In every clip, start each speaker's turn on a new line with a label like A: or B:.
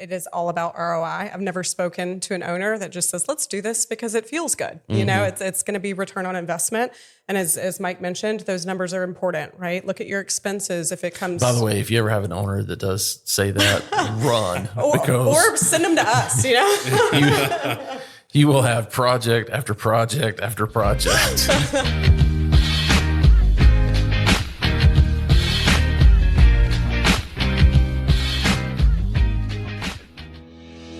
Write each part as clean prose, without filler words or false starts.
A: it is all about ROI. I've never spoken to an owner that just says, let's do this because it feels good. You know, it's going to be return on investment. And as Mike mentioned, those numbers are important, right? Look at your expenses if it comes.
B: By the way, if you ever have an owner that does say that, run.
A: Or send them to us, you know?
B: You will have project after project after project.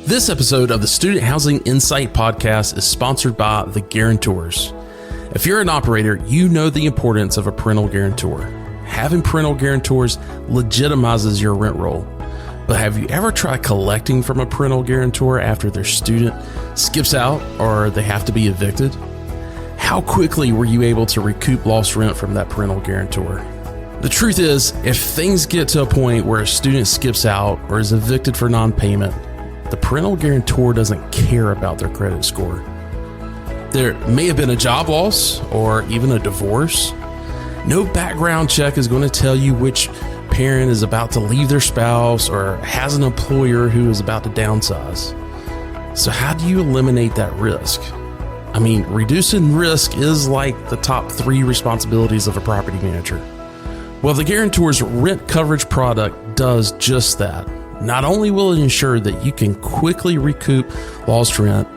B: This episode of the Student Housing Insight Podcast is sponsored by the Guarantors. If you're an operator, you know the importance of a parental guarantor. Having parental guarantors legitimizes your rent roll. But have you ever tried collecting from a parental guarantor after their student skips out or they have to be evicted? How quickly were you able to recoup lost rent from that parental guarantor? The truth is, if things get to a point where a student skips out or is evicted for non-payment, the parental guarantor doesn't care about their credit score. There may have been a job loss or even a divorce. No background check is going to tell you which parent is about to leave their spouse or has an employer who is about to downsize. So how do you eliminate that risk? I mean, reducing risk is like the top 3 responsibilities of a property manager. Well, the Guarantor's rent coverage product does just that. Not only will it ensure that you can quickly recoup lost rent,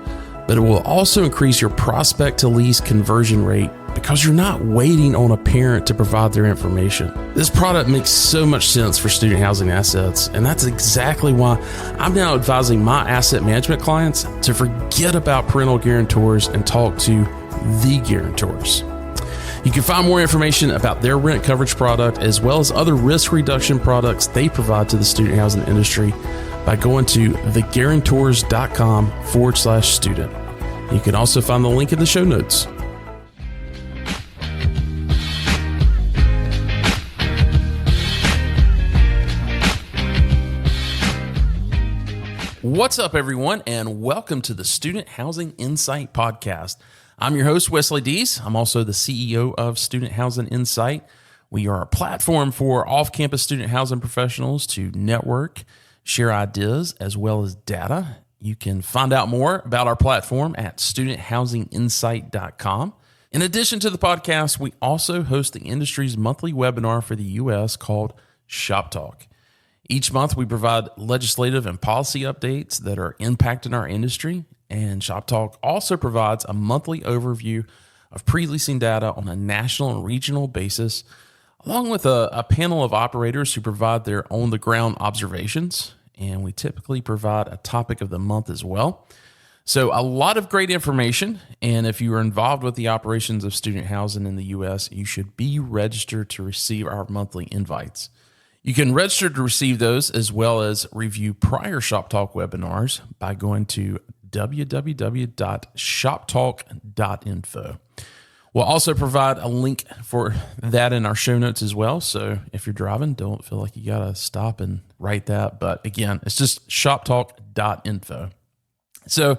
B: but it will also increase your prospect to lease conversion rate because you're not waiting on a parent to provide their information. This product makes so much sense for student housing assets, and that's exactly why I'm now advising my asset management clients to forget about parental guarantors and talk to the Guarantors. You can find more information about their rent coverage product as well as other risk reduction products they provide to the student housing industry by going to theguarantors.com/student. You can also find the link in the show notes. What's up, everyone, and welcome to the Student Housing Insight Podcast. I'm your host, Wesley Dees. I'm also the CEO of Student Housing Insight. We are a platform for off-campus student housing professionals to network, share ideas, as well as data. You can find out more about our platform at studenthousinginsight.com. In addition to the podcast, we also host the industry's monthly webinar for the U.S. called Shop Talk. Each month, we provide legislative and policy updates that are impacting our industry. And Shop Talk also provides a monthly overview of pre-leasing data on a national and regional basis, along with a panel of operators who provide their on-the-ground observations. And we typically provide a topic of the month as well. So a lot of great information. And if you are involved with the operations of student housing in the U.S., you should be registered to receive our monthly invites. You can register to receive those as well as review prior Shop Talk webinars by going to www.shoptalk.info. We'll also provide a link for that in our show notes as well. So if you're driving, don't feel like you got to stop and write that. But again, it's just shoptalk.info. So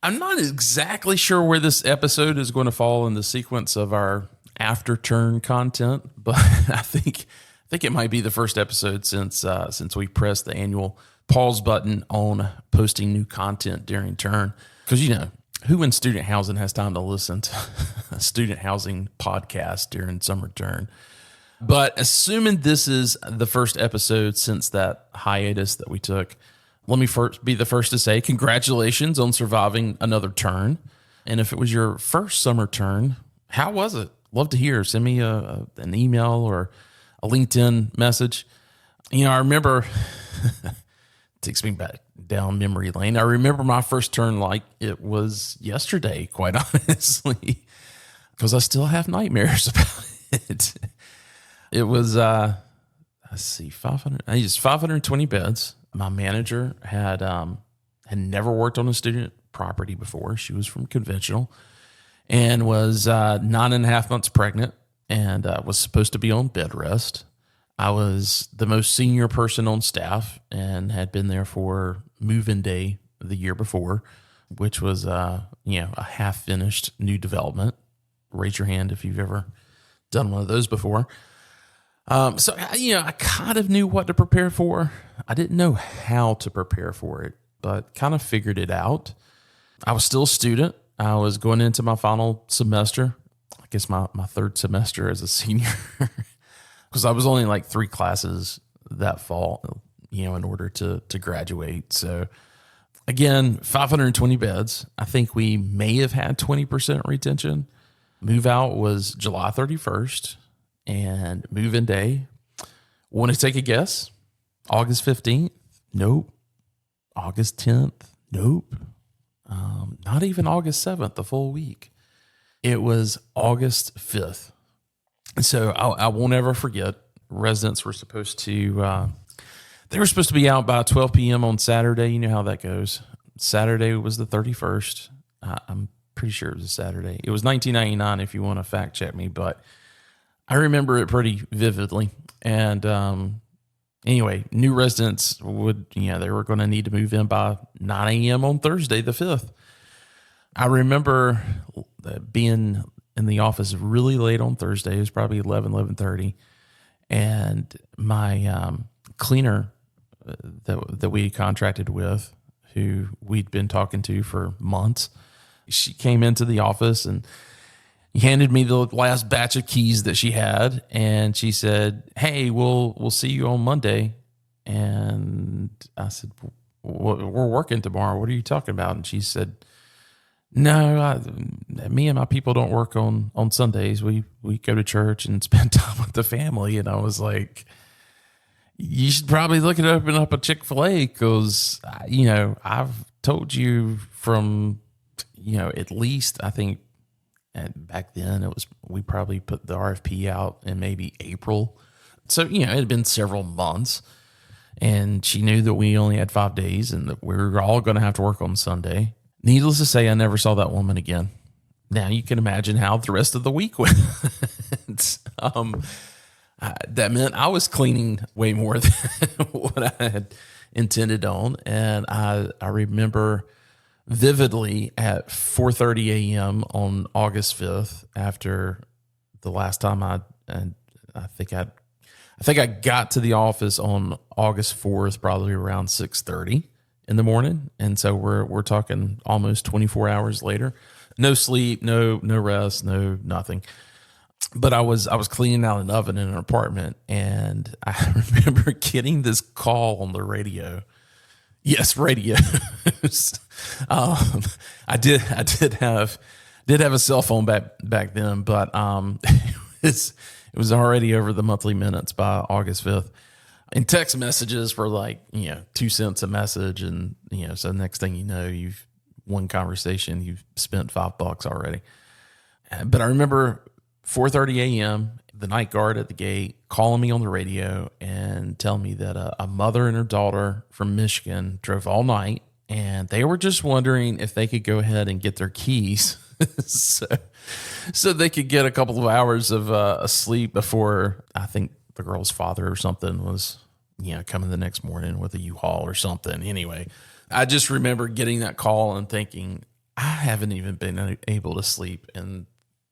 B: I'm not exactly sure where this episode is going to fall in the sequence of our after turn content, but I think it might be the first episode since we pressed the annual pause button on posting new content during turn. Because, you know, who in student housing has time to listen to a student housing podcast during summer turn? But assuming this is the first episode since that hiatus that we took, let me first be the first to say congratulations on surviving another turn. And if it was your first summer turn, how was it? Love to hear. Send me an email or a LinkedIn message. You know, I remember, takes me back down memory lane. I remember my first turn like it was yesterday, quite honestly, because I still have nightmares about it. It was, 520 beds. My manager had never worked on a student property before. She was from conventional and was 9.5 months pregnant and was supposed to be on bed rest. I was the most senior person on staff and had been there for move-in day the year before, which was a half-finished new development. Raise your hand if you've ever done one of those before. I kind of knew what to prepare for. I didn't know how to prepare for it, but kind of figured it out. I was still a student. I was going into my final semester, I guess my third semester as a senior, because I was only like 3 classes that fall, in order to graduate. So again, 520 beds. I think we may have had 20% retention. Move out was July 31st, and move-in day, want to take a guess? August 15th? Nope. August 10th? Nope. Not even August 7th, the full week. It was August 5th. So I won't ever forget, residents were supposed to, they were supposed to be out by 12 p.m. on Saturday. You know how that goes. Saturday was the 31st. I'm pretty sure it was a Saturday. It was 1999 if you want to fact check me, but I remember it pretty vividly. And anyway, new residents they were going to need to move in by 9 a.m. on Thursday, the 5th. I remember being in the office really late on Thursday. It was probably 11:30. And my cleaner that we contracted with, who we'd been talking to for months, she came into the office and handed me the last batch of keys that she had, and she said, "Hey, we'll see you on Monday." And I said, "We're working tomorrow. What are you talking about?" And she said, "No, me and my people don't work on Sundays. We go to church and spend time with the family." And I was like, "You should probably look at opening up a Chick-fil-A, because I've told you from at least, I think." And back then we probably put the RFP out in maybe April. So, it had been several months, and she knew that we only had 5 days and that we were all going to have to work on Sunday. Needless to say, I never saw that woman again. Now you can imagine how the rest of the week went. That meant I was cleaning way more than what I had intended on. And I remember vividly at 4:30 a.m. on August 5th, after the last time I think I got to the office on August 4th, probably around 6:30 in the morning. And so we're talking almost 24 hours later. No sleep, no rest, no nothing. But I was cleaning out an oven in an apartment, and I remember getting this call on the radio. Yes, radio. I did have a cell phone back then, but it was already over the monthly minutes by August 5th. And text messages were like 2 cents a message, and so next thing you know, you've one conversation, you've spent $5 already. But I remember 4:30 a.m. the night guard at the gate calling me on the radio and telling me that a mother and her daughter from Michigan drove all night, and they were just wondering if they could go ahead and get their keys so they could get a couple of hours of sleep before, I think the girl's father or something was coming the next morning with a U-Haul or something. Anyway, I just remember getting that call and thinking, I haven't even been able to sleep, and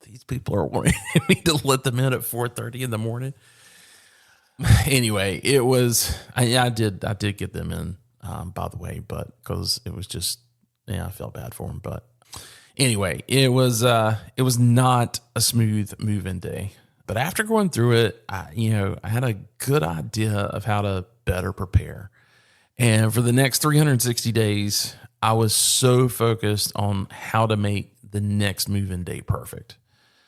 B: these people are wanting me to let them in at 4:30 in the morning. Anyway, it was, I did get them in, by the way, but because it was just, I felt bad for them. But anyway, it was not a smooth move-in day. But after going through it, I had a good idea of how to better prepare. And for the next 360 days, I was so focused on how to make the next move-in day perfect.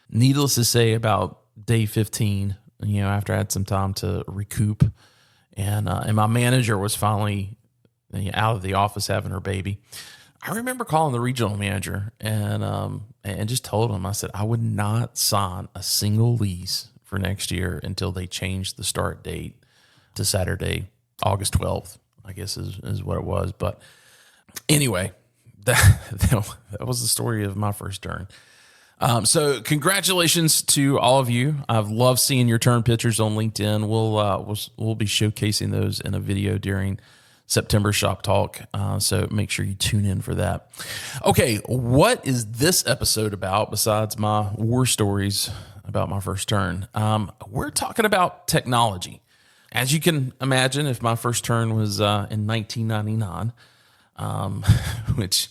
B: Needless to say, about day 15, after I had some time to recoup, and my manager was finally out of the office having her baby, I remember calling the regional manager and just told him, I said, I would not sign a single lease for next year until they changed the start date to Saturday, August 12th, I guess is what it was. But anyway, that was the story of my first turn. So congratulations to all of you. I've loved seeing your turn pictures on LinkedIn. We'll be showcasing those in a video during September Shop Talk. So make sure you tune in for that. Okay. What is this episode about besides my war stories about my first turn. We're talking about technology. As you can imagine, if my first turn was in 1999, which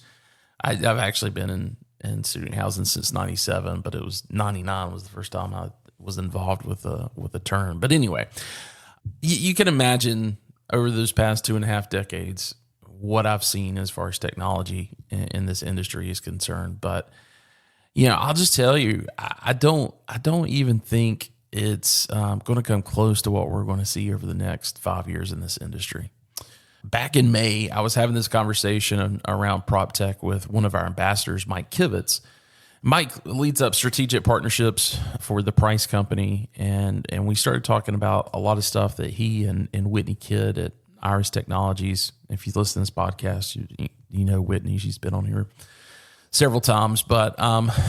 B: I've actually been in student housing since 97, but it was 99 was the first time I was involved with a turn. But anyway, you can imagine over those past 2.5 decades what I've seen as far as technology in this industry is concerned. But I'll just tell you, I don't even think it's going to come close to what we're going to see over the next 5 years in this industry. Back in May, I was having this conversation around prop tech with one of our ambassadors, Mike Kivitz. Mike leads up strategic partnerships for the Preiss Co, and we started talking about a lot of stuff that he and Whitney Kidd at Iris Technologies. If you listen to this podcast, you know Whitney. She's been on here several times, but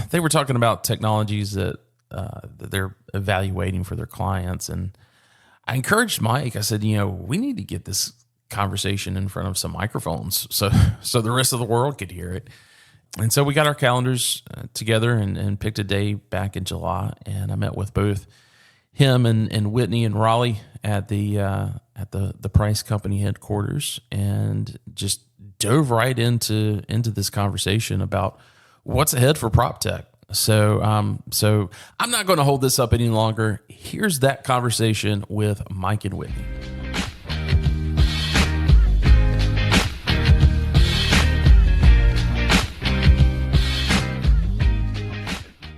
B: they were talking about technologies that they're evaluating for their clients. And I encouraged Mike. I said, we need to get this conversation in front of some microphones so the rest of the world could hear it. And so we got our calendars together and picked a day back in July. And I met with both him and Whitney and Raleigh at the Preiss Company headquarters, and just dove right into this conversation about what's ahead for prop tech. So I'm not going to hold this up any longer. Here's that conversation with Mike and Whitney.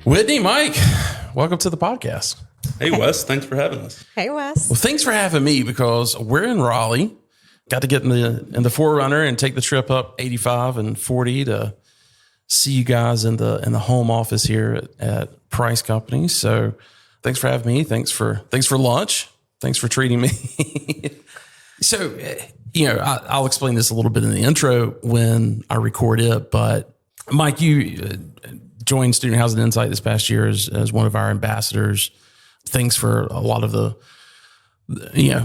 B: Whitney, Mike, welcome to the podcast.
C: Hey, Wes. Thanks for having us.
A: Hey, Wes.
B: Well, thanks for having me, because we're in Raleigh. Got to get in the Forerunner and take the trip up 85 and 40 to see you guys in the home office here at Preiss Company. So thanks for having me. Thanks for lunch. Thanks for treating me. So, I'll explain this a little bit in the intro when I record it. But Mike, you joined Student Housing Insight this past year as one of our ambassadors. Thanks for a lot of the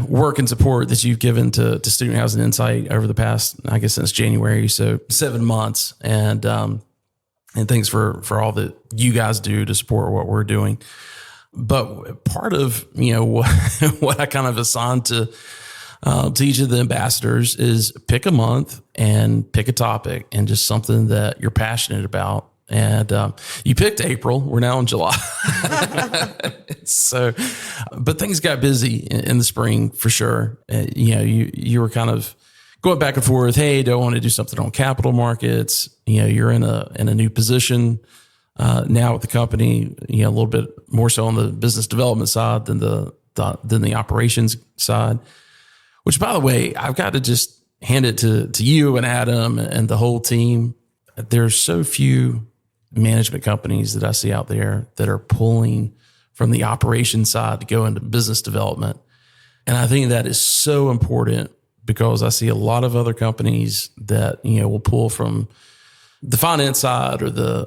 B: work and support that you've given to Student Housing Insight over the past, I guess, since January, so 7 months. And thanks for all that you guys do to support what we're doing. But part of, what I kind of assigned to each of the ambassadors is pick a month and pick a topic and just something that you're passionate about. And you picked April. We're now in July. But things got busy in the spring for sure. You were kind of going back and forth. Hey, do I want to do something on capital markets? You're in a new position now at the company. A little bit more so on the business development side than the operations side. Which, by the way, I've got to just hand it to you and Adam and the whole team. There's so few management companies that I see out there that are pulling from the operations side to go into business development. And I think that is so important, because I see a lot of other companies that, will pull from the finance side or the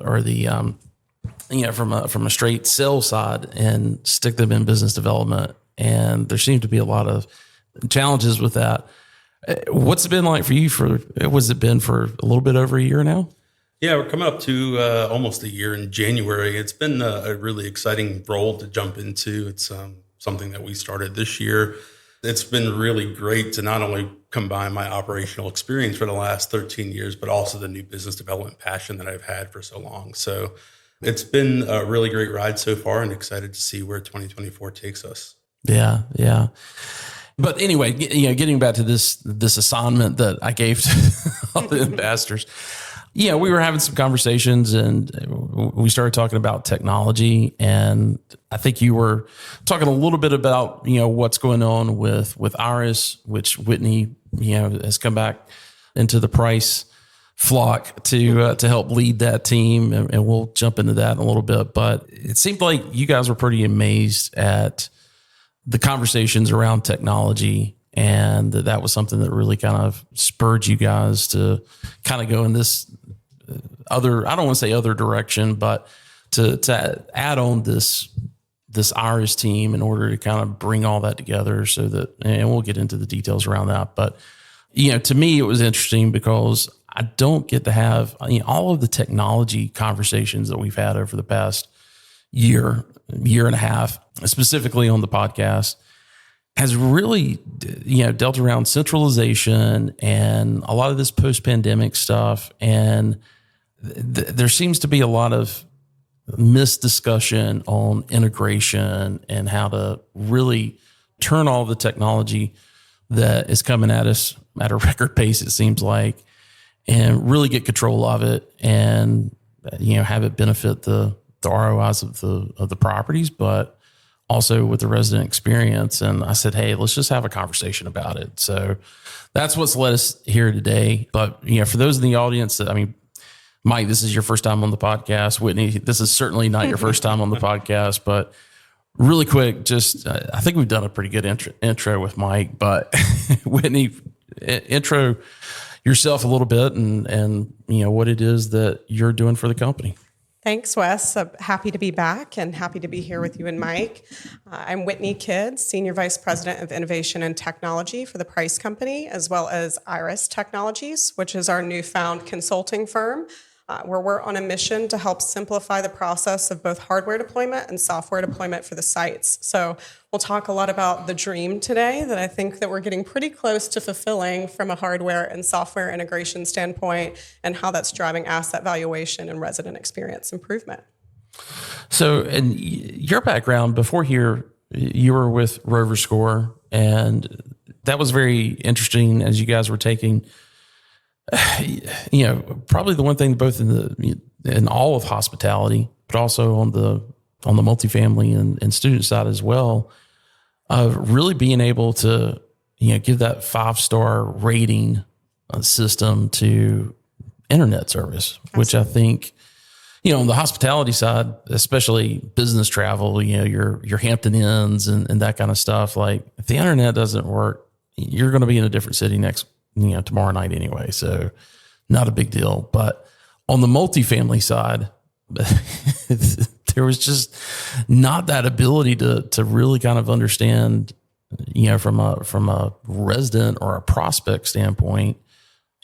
B: from a straight sales side and stick them in business development. And there seems to be a lot of challenges with that. What's it been like for you? What's it been for a little bit over a year now?
C: Yeah, we're coming up to almost a year in January. It's been a really exciting role to jump into. It's something that we started this year. It's been really great to not only combine my operational experience for the last 13 years, but also the new business development passion that I've had for so long. So it's been a really great ride so far, and excited to see where 2024 takes us. Yeah.
B: But anyway, getting back to this assignment that I gave to all the ambassadors. We were having some conversations, and we started talking about technology. And I think you were talking a little bit about, what's going on with Iris, which Whitney, has come back into the Preiss flock to help lead that team. And we'll jump into that in a little bit. But it seemed like you guys were pretty amazed at the conversations around technology, and that was something that really kind of spurred you guys to kind of go in this I don't want to say other direction, but to add on this Iris team in order to kind of bring all that together, so that, and we'll get into the details around that. But, to me, it was interesting because I don't get to have all of the technology conversations that we've had over the past, year and a half, specifically on the podcast, has really, dealt around centralization and a lot of this post-pandemic stuff. And there seems to be a lot of missed discussion on integration and how to really turn all the technology that is coming at us at a record pace, it seems like, and really get control of it and, have it benefit the ROIs of the properties, but also with the resident experience. And I said, hey, let's just have a conversation about it. So that's what's led us here today. But, for those in the audience Mike, this is your first time on the podcast. Whitney, this is certainly not your first time on the podcast, but really quick, I think we've done a pretty good intro with Mike, but Whitney, intro yourself a little bit and what it is that you're doing for the company.
A: Thanks, Wes. I'm happy to be back and happy to be here with you and Mike. I'm Whitney Kivitz, Senior Vice President of Innovation and Technology for the Preiss Company, as well as Iris Technologies, which is our newfound consulting firm, where we're on a mission to help simplify the process of both hardware deployment and software deployment for the sites. So we'll talk a lot about the dream today that I think that we're getting pretty close to fulfilling from a hardware and software integration standpoint and how that's driving asset valuation and resident experience improvement.
B: So, and your background before here, you were with Rover Score, and that was very interesting as you guys were taking probably the one thing both in all of hospitality, but also on the multifamily and student side as well, of really being able to, give that 5-star rating system to internet service, which I think, on the hospitality side, especially business travel, your Hampton Inns and that kind of stuff. Like if the internet doesn't work, you're going to be in a different city tomorrow night anyway. So not a big deal. But on the multifamily side, there was just not that ability to really kind of understand, from a resident or a prospect standpoint,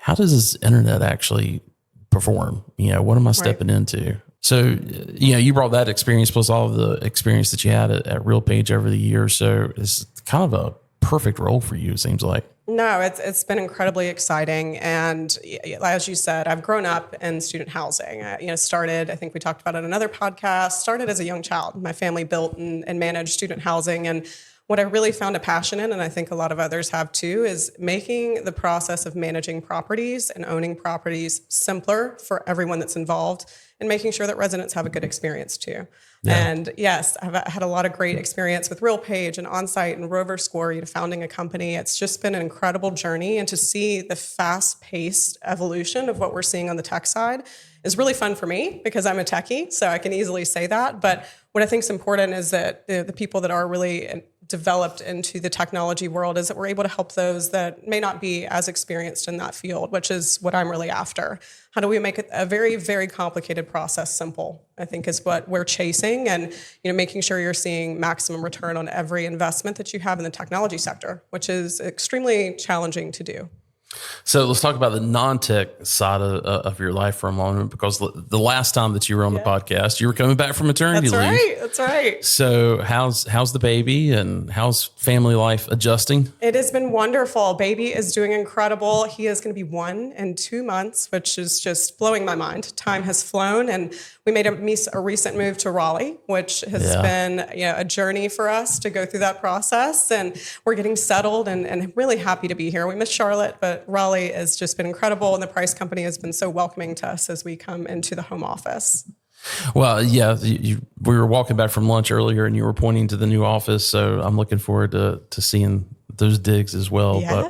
B: how does this internet actually perform? What am I stepping into? So, you brought that experience plus all of the experience that you had at RealPage over the years. So it's kind of a perfect role for you, it seems like.
A: No, it's been incredibly exciting. And as you said, I've grown up in student housing. I think we talked about it on another podcast, started as a young child. My family built and managed student housing. And what I really found a passion in, and I think a lot of others have too, is making the process of managing properties and owning properties simpler for everyone that's involved and making sure that residents have a good experience too. Yeah. And yes, I've had a lot of great experience with RealPage and OnSite and Rover Score, founding a company. It's just been an incredible journey, and to see the fast-paced evolution of what we're seeing on the tech side is really fun for me because I'm a techie, so I can easily say that. But what I think is important is that the people that are really developed into the technology world is that we're able to help those that may not be as experienced in that field, which is what I'm really after. How do we make it a very, very complicated process simple, I think is what we're chasing, and making sure you're seeing maximum return on every investment that you have in the technology sector, which is extremely challenging to do.
B: So let's talk about the non-tech side of your life for a moment, because the last time that you were on the podcast, you were coming back from maternity leave.
A: That's right.
B: So how's the baby and how's family life adjusting?
A: It has been wonderful. Baby is doing incredible. He is going to be 1 in 2 months, which is just blowing my mind. Time has flown, and we made a recent move to Raleigh, which has been a journey for us to go through that process. And we're getting settled and really happy to be here. We miss Charlotte, but Raleigh has just been incredible, and the Preiss Company has been so welcoming to us as we come into the home office.
B: Well, yeah, we were walking back from lunch earlier, and you were pointing to the new office, so I'm looking forward to seeing those digs as well.
A: Yeah.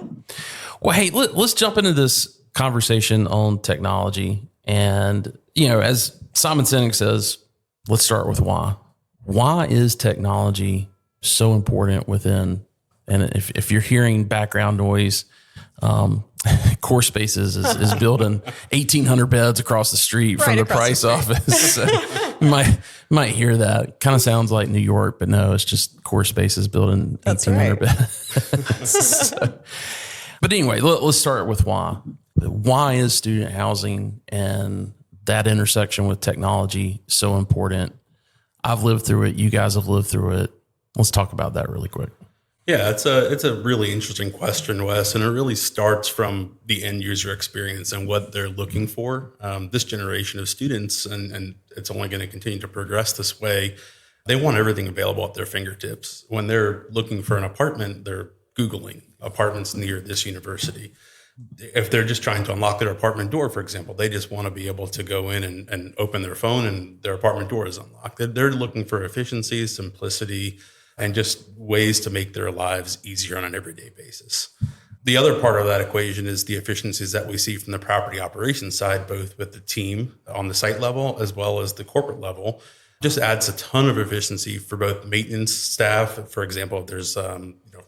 B: But hey, let's jump into this conversation on technology. And as Simon Sinek says, let's start with why. Why is technology so important within? And if you're hearing background noise, Core Spaces is building 1,800 beds across the street from the Preiss office. So you might hear that. Kind of sounds like New York, but no, it's just Core Spaces building 1,800 beds. But anyway, let's start with why. Why is student housing and that intersection with technology so important? I've lived through it. You guys have lived through it. Let's talk about that really quick.
C: Yeah, it's a really interesting question, Wes, and it really starts from the end user experience and what they're looking for. This generation of students, and it's only going to continue to progress this way, they want everything available at their fingertips. When they're looking for an apartment, they're Googling apartments near this university. If they're just trying to unlock their apartment door, for example, they just want to be able to go in and open their phone and their apartment door is unlocked. They're looking for efficiency, simplicity, and just ways to make their lives easier on an everyday basis. The other part of that equation is the efficiencies that we see from the property operations side, both with the team on the site level as well as the corporate level. Just adds a ton of efficiency for both maintenance staff. For example, if there's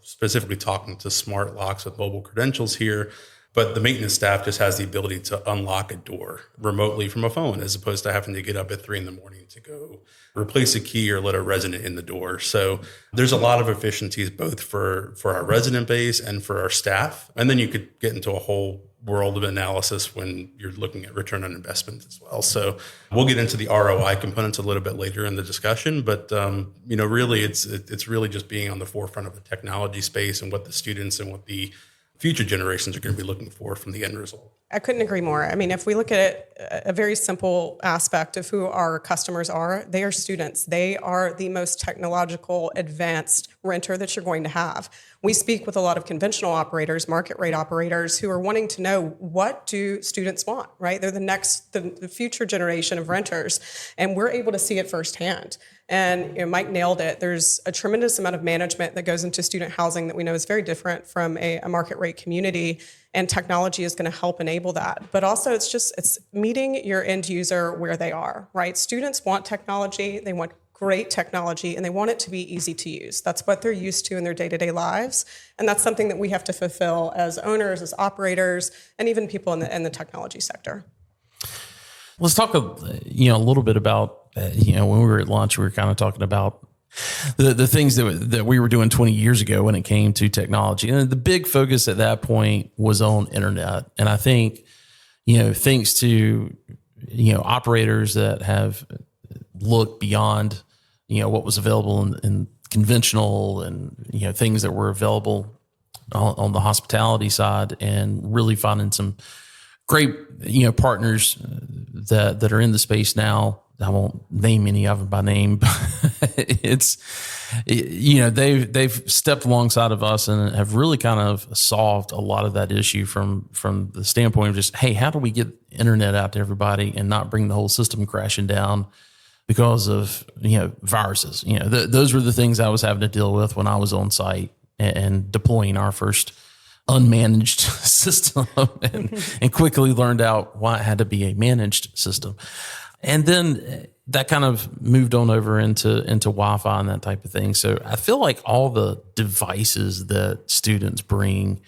C: specifically talking to smart locks with mobile credentials here, but the maintenance staff just has the ability to unlock a door remotely from a phone, as opposed to having to get up at 3 a.m. to go replace a key or let a resident in the door. So there's a lot of efficiencies both for our resident base and for our staff. And then you could get into a whole world of analysis when you're looking at return on investment as well. So we'll get into the ROI components a little bit later in the discussion, but really it's really just being on the forefront of the technology space and what the students and what the future generations are going to be looking for from the end result.
A: I couldn't agree more. I mean, if we look at it, a very simple aspect of who our customers are, they are students. They are the most technological, advanced renter that you're going to have. We speak with a lot of conventional operators, market rate operators, who are wanting to know, what do students want, right? They're the future generation of renters, and we're able to see it firsthand. And Mike nailed it. There's a tremendous amount of management that goes into student housing that we know is very different from a market rate community, and technology is going to help enable that. But also it's meeting your end user where they are, right? Students want technology, they want great technology, and they want it to be easy to use. That's what they're used to in their day-to-day lives. And that's something that we have to fulfill as owners, as operators, and even people in the technology sector.
B: Let's talk a little bit about, when we were at lunch, we were kind of talking about the things that we were doing 20 years ago when it came to technology. And the big focus at that point was on internet. And I think, thanks to, operators that have looked beyond, what was available in conventional and, things that were available on the hospitality side, and really finding some great, partners that are in the space now. I won't name any of them by name, but they've stepped alongside of us and have really kind of solved a lot of that issue from the standpoint of just, hey, how do we get internet out to everybody and not bring the whole system crashing down because of, viruses? Those were the things I was having to deal with when I was on site and deploying our first unmanaged system and quickly learned out why it had to be a managed system. And then that kind of moved on over into Wi-Fi and that type of thing. So I feel like all the devices that students bring,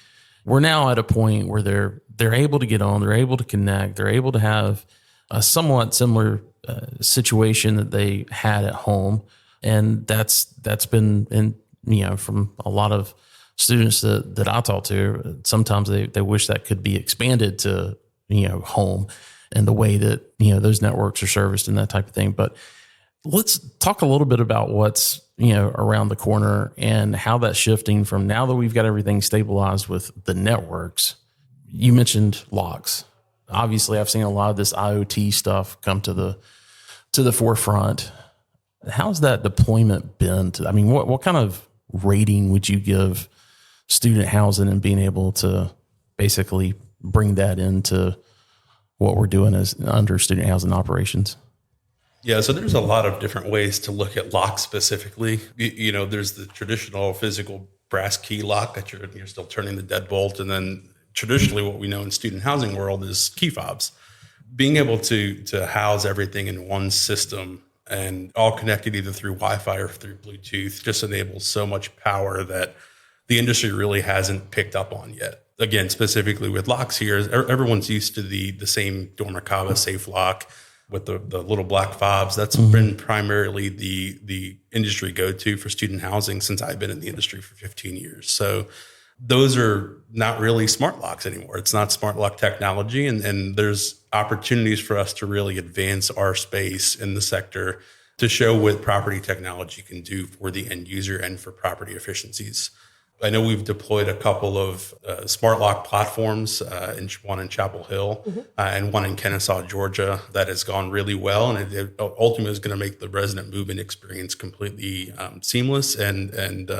B: we're now at a point where they're able to get on, they're able to connect, they're able to have a somewhat similar situation that they had at home. And that's been from a lot of students that I talk to, sometimes they wish that could be expanded to, home, and the way that, those networks are serviced and that type of thing. But let's talk a little bit about what's, around the corner and how that's shifting from now that we've got everything stabilized with the networks. You mentioned locks. Obviously, I've seen a lot of this IoT stuff come to the forefront. How's that deployment been? What kind of rating would you give student housing and being able to basically bring that into what we're doing as under student housing operations?
C: Yeah, so there's a lot of different ways to look at locks specifically. There's the traditional physical brass key lock that you're still turning the deadbolt, and then traditionally what we know in student housing world is key fobs. Being able to house everything in one system and all connected either through Wi-Fi or through Bluetooth just enables so much power that the industry really hasn't picked up on yet. Again, specifically with locks here, everyone's used to the same Dormerkaba safe lock with the little black fobs. That's been primarily the industry go-to for student housing since I've been in the industry for 15 years. So those are not really smart locks anymore. It's not smart lock technology. And there's opportunities for us to really advance our space in the sector to show what property technology can do for the end user and for property efficiencies. I know we've deployed a couple of smart lock platforms, one in Chapel Hill and one in Kennesaw, Georgia, that has gone really well. And it ultimately is going to make the resident move-in experience completely seamless and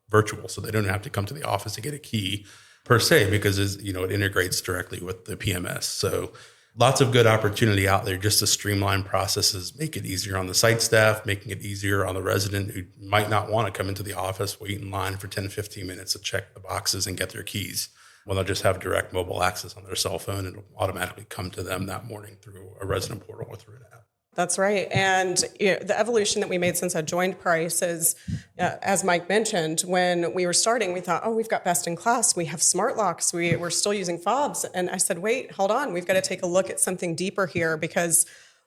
C: virtual. So they don't have to come to the office to get a key per se, because it integrates directly with the PMS. So lots of good opportunity out there just to streamline processes, make it easier on the site staff, making it easier on the resident who might not want to come into the office, wait in line for 10, 15 minutes to check the boxes and get their keys. Well, they'll just have direct mobile access on their cell phone, and it'll automatically come to them that morning through a resident portal or through an app.
A: That's right. And the evolution that we made since I joined Preiss is, as Mike mentioned, when we were starting, we thought, we've got best in class. We have smart locks. We're still using fobs. And I said, wait, hold on. We've got to take a look at something deeper here, because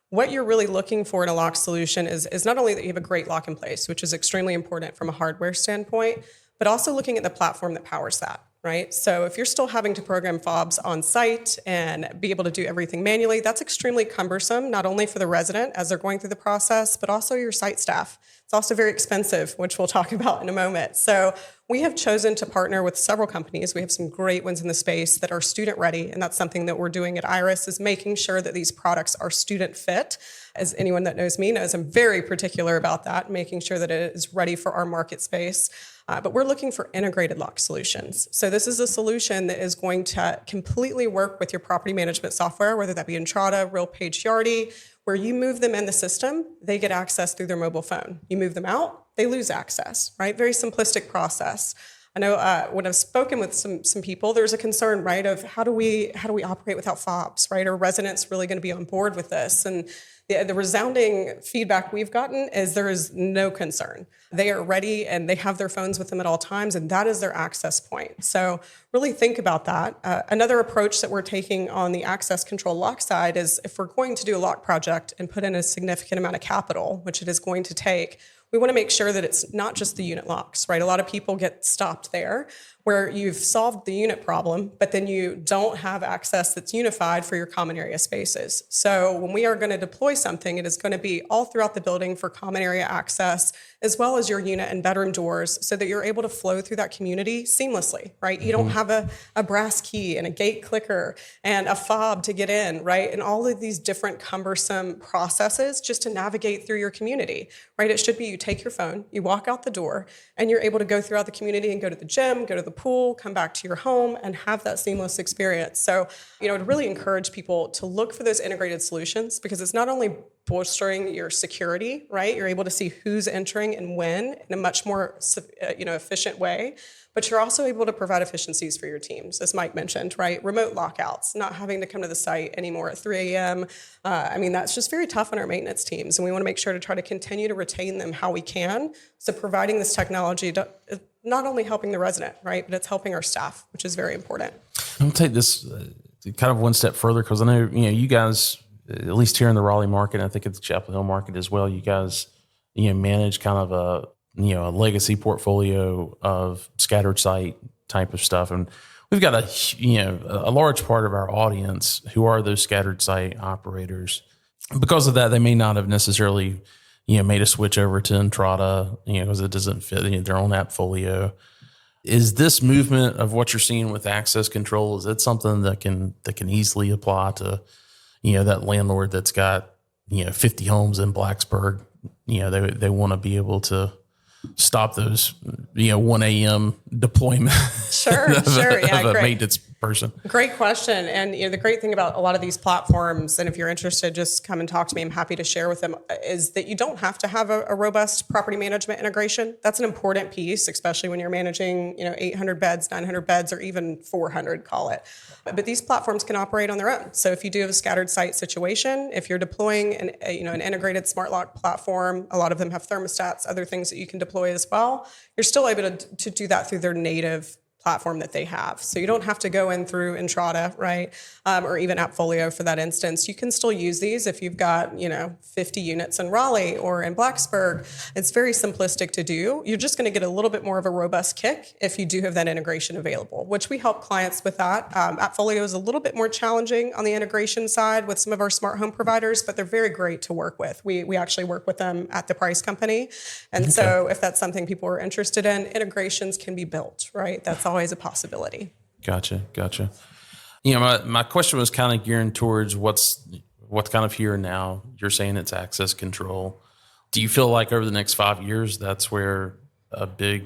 A: what you're really looking for in a lock solution is not only that you have a great lock in place, which is extremely important from a hardware standpoint, but also looking at the platform that powers that. Right? So if you're still having to program fobs on site and be able to do everything manually, that's extremely cumbersome, not only for the resident as they're going through the process, but also your site staff. It's also very expensive, which we'll talk about in a moment. So we have chosen to partner with several companies. We have some great ones in the space that are student ready. And that's something that we're doing at Iris, is making sure that these products are student fit. As anyone that knows me knows, I'm very particular about that, making sure that it is ready for our market space. But we're looking for integrated lock solutions. So this is a solution that is going to completely work with your property management software, whether that be Entrata, RealPage, Yardi, where you move them in the system, they get access through their mobile phone. You move them out, they lose access, right? Very simplistic process. I know when I've spoken with some people, there's a concern, right, of how do we operate without fobs, right? Are residents really going to be on board with this? And the resounding feedback we've gotten is there is no concern. They are ready and they have their phones with them at all times, and that is their access point. So really think about that. Another approach that we're taking on the access control lock side is, if we're going to do a lock project and put in a significant amount of capital, which it is going to take, we want to make sure that it's not just the unit locks, right? A lot of people get stopped there, where you've solved the unit problem, but then you don't have access that's unified for your common area spaces. So when we are going to deploy something, it is going to be all throughout the building for common area access, as well as your unit and bedroom doors, so that you're able to flow through that community seamlessly, right? You don't have a brass key and a gate clicker and a fob to get in, right? And all of these different cumbersome processes just to navigate through your community, right? It should be you take your phone, you walk out the door, and you're able to go throughout the community and go to the gym, go to the pool, come back to your home, and have that seamless experience. So, I'd really encourage people to look for those integrated solutions, because it's not only bolstering your security, right? You're able to see who's entering and when in a much more, efficient way, but you're also able to provide efficiencies for your teams, as Mike mentioned, right? Remote lockouts, not having to come to the site anymore at 3 a.m. That's just very tough on our maintenance teams, and we want to make sure to try to continue to retain them how we can. So providing this technology not only helping the resident, right, but it's helping our staff, which is very important.
B: I'm going to take this kind of one step further, because I know, you guys, at least here in the Raleigh market, I think at the Chapel Hill market as well, you guys, manage kind of a legacy portfolio of scattered site type of stuff. And we've got a large part of our audience who are those scattered site operators. Because of that, they may not have necessarily made a switch over to Entrata, because it doesn't fit their own appfolio. Is this movement of what you're seeing with access control, is it something that can easily apply to, that landlord that's got, 50 homes in Blacksburg? They want to be able to stop those, 1 a.m. deployment.
A: Sure. Yeah,
B: of a
A: great.
B: maintenance person.
A: Great question. And the great thing about a lot of these platforms, and if you're interested, just come and talk to me. I'm happy to share with them, is that you don't have to have a robust property management integration. That's an important piece, especially when you're managing, 800 beds, 900 beds, or even 400, call it. But these platforms can operate on their own. So if you do have a scattered site situation, if you're deploying an integrated smart lock platform, a lot of them have thermostats, other things that you can deploy as well. You're still able to do that through their native platform that they have. So you don't have to go in through Entrada, right? Or even AppFolio for that instance. You can still use these if you've got, 50 units in Raleigh or in Blacksburg. It's very simplistic to do. You're just going to get a little bit more of a robust kick if you do have that integration available, which we help clients with that. AppFolio is a little bit more challenging on the integration side with some of our smart home providers, but they're very great to work with. We actually work with them at the Preiss Company. And so if that's something people are interested in, integrations can be built, right? That's always a possibility.
B: Gotcha. My question was kind of gearing towards what's kind of here now. You're saying it's access control. Do you feel like over the next 5 years, that's where a big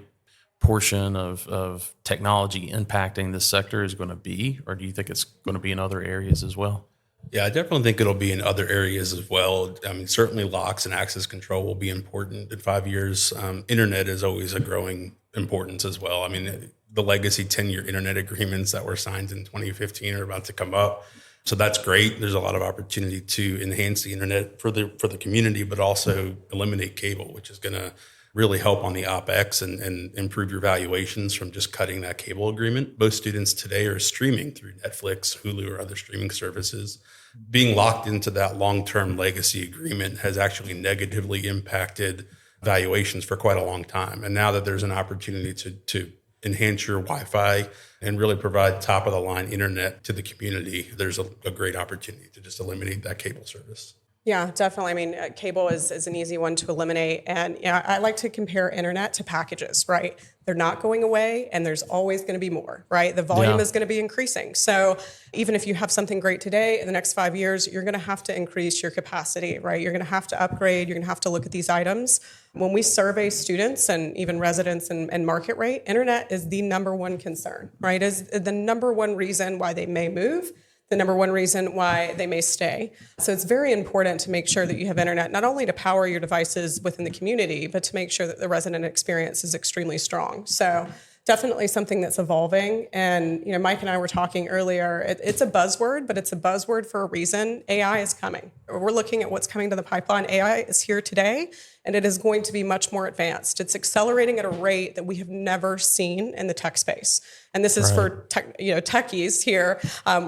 B: portion of technology impacting this sector is going to be? Or do you think it's going to be in other areas as well?
C: Yeah, I definitely think it'll be in other areas as well. I mean, certainly locks and access control will be important in 5 years. Internet is always a growing importance as well. I mean, the legacy 10-year internet agreements that were signed in 2015 are about to come up. So that's great. There's a lot of opportunity to enhance the internet for the community, but also eliminate cable, which is going to really help on the OpEx and improve your valuations from just cutting that cable agreement. Most students today are streaming through Netflix, Hulu, or other streaming services. Being locked into that long-term legacy agreement has actually negatively impacted valuations for quite a long time. And now that there's an opportunity to enhance your Wi-Fi and really provide top-of-the-line internet to the community, there's a great opportunity to just eliminate that cable service.
A: Yeah, definitely. I mean, cable is an easy one to eliminate. And I like to compare internet to packages, right? They're not going away, and there's always going to be more, right? The volume is going to be increasing. So even if you have something great today, in the next 5 years, you're going to have to increase your capacity, right? You're going to have to upgrade. You're going to have to look at these items. When we survey students and even residents and market rate, internet is the number one concern, right? Is the number one reason why they may move, the number one reason why they may stay. So it's very important to make sure that you have internet, not only to power your devices within the community, but to make sure that the resident experience is extremely strong. So definitely something that's evolving. And, Mike and I were talking earlier, it's a buzzword, but it's a buzzword for a reason. AI is coming. We're looking at what's coming to the pipeline. AI is here today, and it is going to be much more advanced. It's accelerating at a rate that we have never seen in the tech space. And this is for techies here.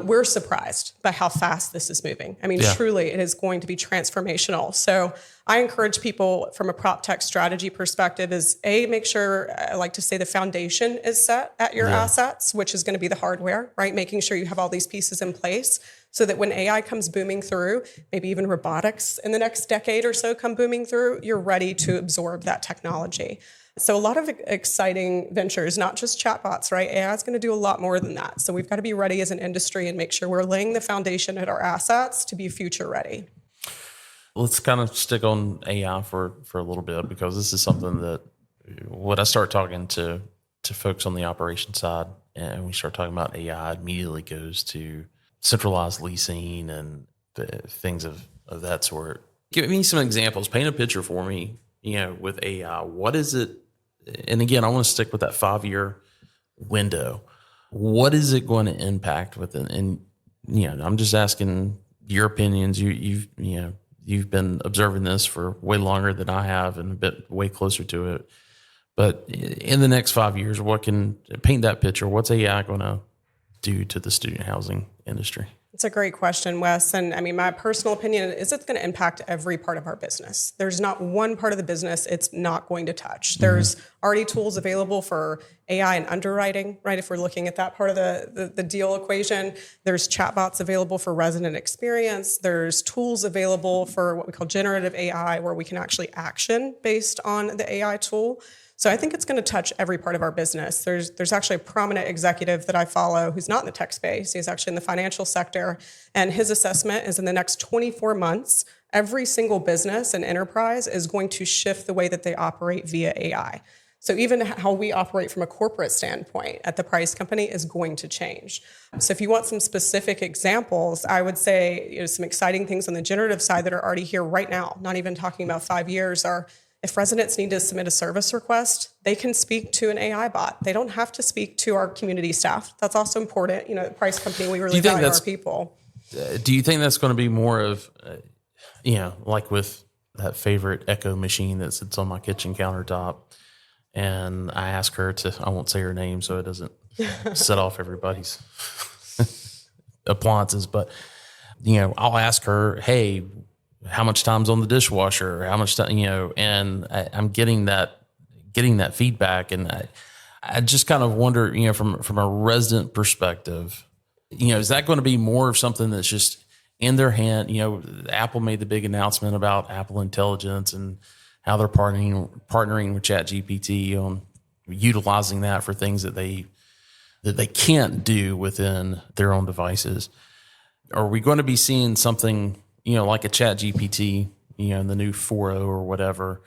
A: We're surprised by how fast this is moving. I mean, truly, it is going to be transformational. So I encourage people from a prop tech strategy perspective is make sure, I like to say the foundation is set at your assets, which is going to be the hardware, right? Making sure you have all these pieces in place so that when AI comes booming through, maybe even robotics in the next decade or so come booming through, you're ready to absorb that technology. So a lot of exciting ventures, not just chatbots, right? AI is going to do a lot more than that. So we've got to be ready as an industry and make sure we're laying the foundation at our assets to be future ready.
B: Let's kind of stick on AI for a little bit, because this is something that when I start talking to folks on the operation side and we start talking about AI, it immediately goes to centralized leasing and things of that sort. Give me some examples. Paint a picture for me, with AI. What is it? And again, I want to stick with that 5-year window. What is it going to impact with it? And, I'm just asking your opinions. You've been observing this for way longer than I have and a bit way closer to it. But in the next 5 years, paint that picture? What's AI going to do to the student housing industry?
A: It's a great question, Wes. And I mean, my personal opinion is it's going to impact every part of our business. There's not one part of the business it's not going to touch. There's already tools available for AI and underwriting, right? If we're looking at that part of the deal equation, there's chatbots available for resident experience. There's tools available for what we call generative AI, where we can actually action based on the AI tool. So I think it's going to touch every part of our business. There's actually a prominent executive that I follow who's not in the tech space. He's actually in the financial sector. And his assessment is in the next 24 months, every single business and enterprise is going to shift the way that they operate via AI. So even how we operate from a corporate standpoint at the Preiss Company is going to change. So if you want some specific examples, I would say some exciting things on the generative side that are already here right now, not even talking about 5 years, are if residents need to submit a service request, they can speak to an AI bot. They don't have to speak to our community staff. That's also important. At the Preiss Company, we really value our people.
B: Do you think that's going to be more of, like with that favorite Echo machine that sits on my kitchen countertop, and I ask her I won't say her name so it doesn't set off everybody's appliances. But, I'll ask her, hey, how much time's on the dishwasher? How much time, and I'm getting that feedback. And I just kind of wonder, from a resident perspective, is that going to be more of something that's just in their hand? Apple made the big announcement about Apple Intelligence and how they're partnering with ChatGPT on utilizing that for things that they can't do within their own devices. Are we going to be seeing something, like a ChatGPT, in the new 4.0 or whatever,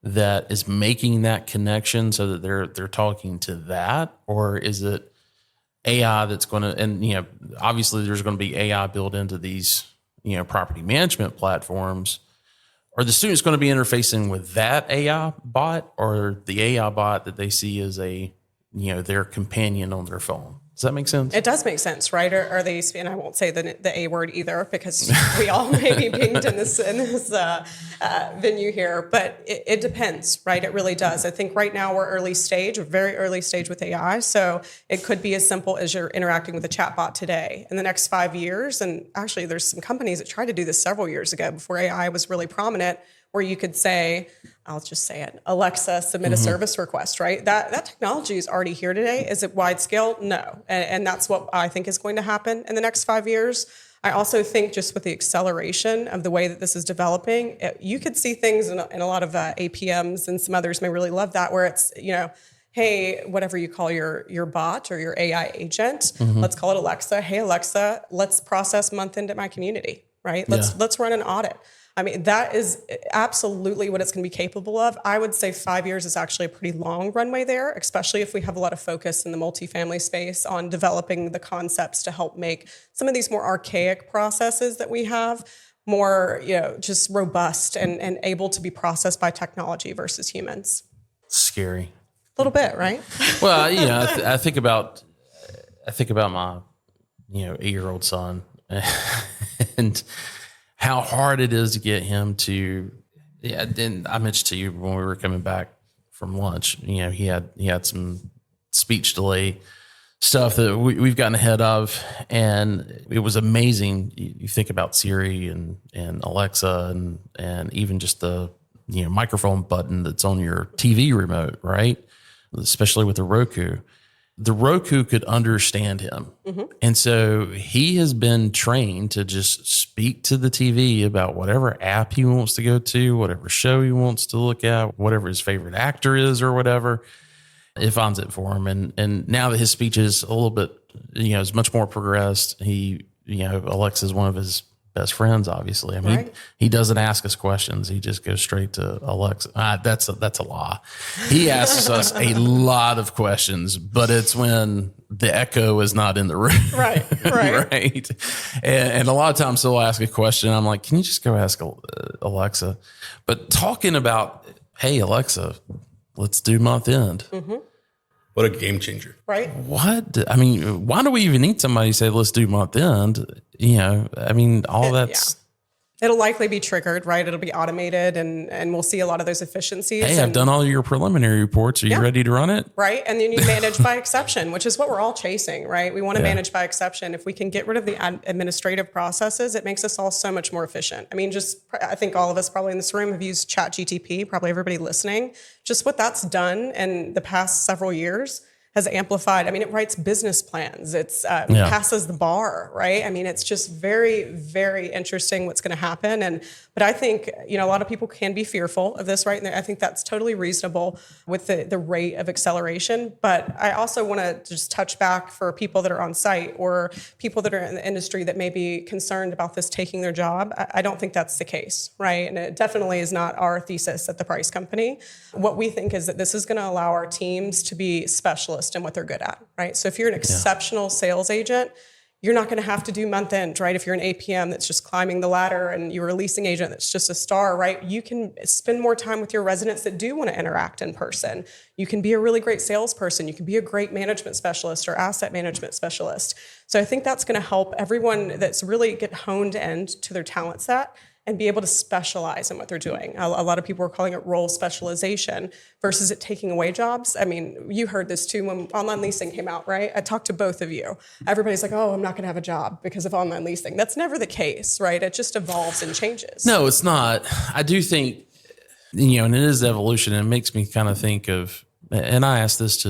B: that is making that connection so that they're talking to that? Or is it AI that's going to, and, obviously there's going to be AI built into these, property management platforms. Are the students going to be interfacing with that AI bot, or the AI bot that they see as their companion on their phone? Does that make sense?
A: It does make sense, right? Are they? And I won't say the A word either, because we all may be pinged in this venue here. But it depends, right? It really does. I think right now we're very early stage with AI. So it could be as simple as you're interacting with a chatbot today. In the next 5 years, and actually there's some companies that tried to do this several years ago before AI was really prominent, where you could say, I'll just say it, Alexa, submit a service request, right? That technology is already here today. Is it wide scale? No. And that's what I think is going to happen in the next 5 years. I also think just with the acceleration of the way that this is developing, you could see things in a lot of APMs, and some others may really love that, where it's, hey, whatever you call your bot or your AI agent, let's call it Alexa. Hey, Alexa, let's process month end at my community, right? Let's run an audit. I mean, that is absolutely what it's going to be capable of. I would say 5 years is actually a pretty long runway there, especially if we have a lot of focus in the multifamily space on developing the concepts to help make some of these more archaic processes that we have more, just robust and able to be processed by technology versus humans.
B: Scary.
A: A little bit, right?
B: Well, I think about my, 8-year-old son and how hard it is to get him to, and I mentioned to you when we were coming back from lunch, he had some speech delay stuff that we've gotten ahead of, and it was amazing. You think about Siri and Alexa and even just the, microphone button that's on your TV remote, right? Especially with the Roku. The Roku could understand him. And so he has been trained to just speak to the TV about whatever app he wants to go to, whatever show he wants to look at, whatever his favorite actor is or whatever. It finds it for him. And now that his speech is a little bit, is much more progressed, Alexa is one of his best friends, obviously. I mean, right. He doesn't ask us questions. He just goes straight to Alexa. That's a lie. He asks us a lot of questions, but it's when the echo is not in the room. Right. Right. And a lot of times he'll ask a question. I'm like, can you just go ask Alexa? But talking about, hey, Alexa, let's do month end.
C: What a game changer.
A: Right.
B: What? I mean, why do we even need somebody to say, let's do month end? That's...
A: It'll likely be triggered, right? It'll be automated and we'll see a lot of those efficiencies.
B: Hey, I've done all your preliminary reports. Are you ready to run it?
A: Right. And then you manage by exception, which is what we're all chasing, right? We want to manage by exception. If we can get rid of the administrative processes, it makes us all so much more efficient. I mean, I think all of us probably in this room have used ChatGPT, probably everybody listening. Just what that's done in the past several years has amplified. I mean, it writes business plans. It passes the bar, right? I mean, it's just very, very interesting what's going to happen. But I think, a lot of people can be fearful of this, right? And I think that's totally reasonable with the rate of acceleration. But I also want to just touch back for people that are on site or people that are in the industry that may be concerned about this taking their job. I don't think that's the case, right? And it definitely is not our thesis at the Preiss Company. What we think is that this is going to allow our teams to be specialists in what they're good at, right? So if you're an exceptional sales agent, you're not going to have to do month end, right? If you're an APM that's just climbing the ladder and you're a leasing agent that's just a star, right? You can spend more time with your residents that do want to interact in person. You can be a really great salesperson. You can be a great management specialist or asset management specialist. So I think that's going to help everyone that's really get honed in to their talent set and be able to specialize in what they're doing. A lot of people are calling it role specialization versus it taking away jobs. I mean, you heard this too when online leasing came out, right? I talked to both of you. Everybody's like, oh, I'm not going to have a job because of online leasing. That's never the case, right? It just evolves and changes.
B: No, it's not. I do think, and it is evolution. And it makes me kind of think of, and I asked this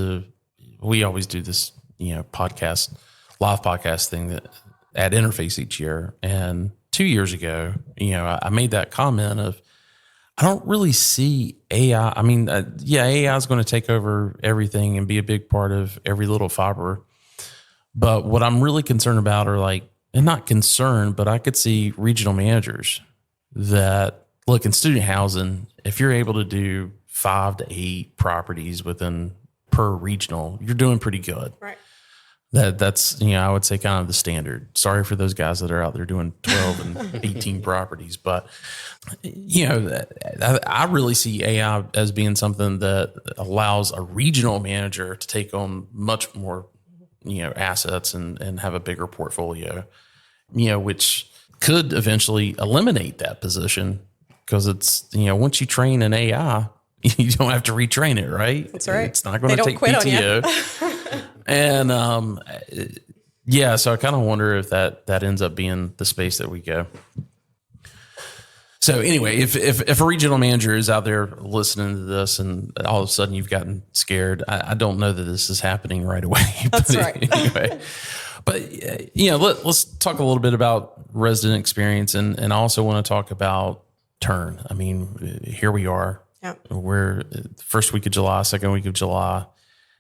B: we always do this, live podcast thing that at Interface each year. And 2 years ago, I made that comment of, I don't really see AI. I mean, AI is going to take over everything and be a big part of every little fiber. But what I'm really concerned about are and not concerned, but I could see regional managers that look in student housing. If you're able to do 5 to 8 properties per regional, you're doing pretty good.
A: Right.
B: That's, I would say kind of the standard. Sorry for those guys that are out there doing 12 and 18 properties. But, I really see AI as being something that allows a regional manager to take on much more, assets and have a bigger portfolio, which could eventually eliminate that position because it's, once you train an AI, you don't have to retrain it, right?
A: That's right.
B: It's not going to take PTO. And so I kind of wonder if that ends up being the space that we go. So anyway, if a regional manager is out there listening to this and all of a sudden you've gotten scared, I don't know that this is happening right away.
A: That's right.
B: Anyway, but let's talk a little bit about resident experience, and I also want to talk about turn. I mean, here we are.
A: Yeah.
B: We're first week of July, second week of July.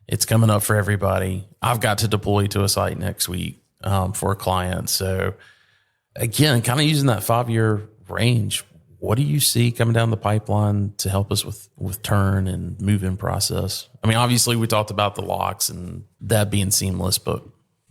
B: It's coming up for everybody. I've got to deploy to a site next week for a client. So again, kind of using that 5-year range, what do you see coming down the pipeline to help us with turn and move-in process? I mean, obviously we talked about the locks and that being seamless, but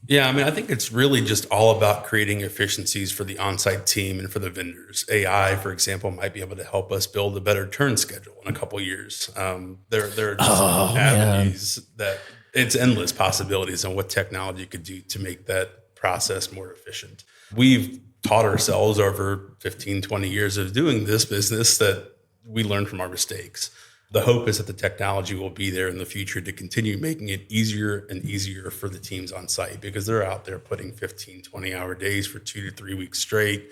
C: yeah, I mean, I think it's really just all about creating efficiencies for the on-site team and for the vendors. AI, for example, might be able to help us build a better turn schedule in a couple of years. There are just avenues that it's endless possibilities on what technology could do to make that process more efficient. We've taught ourselves over 15, 20 years of doing this business that we learn from our mistakes. The hope is that the technology will be there in the future to continue making it easier and easier for the teams on site because they're out there putting 15, 20-hour days for 2 to 3 weeks straight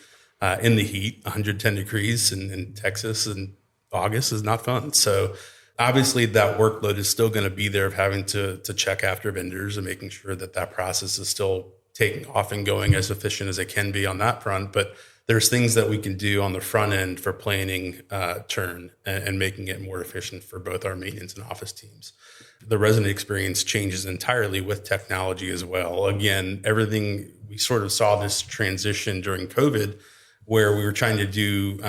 C: in the heat. 110 degrees in Texas in August is not fun. So obviously that workload is still going to be there of having to check after vendors and making sure that process is still taking off and going as efficient as it can be on that front. But there's things that we can do on the front end for planning turn and making it more efficient for both our maintenance and office teams. The resident experience changes entirely with technology as well. Again, everything, we sort of saw this transition during COVID where we were trying to do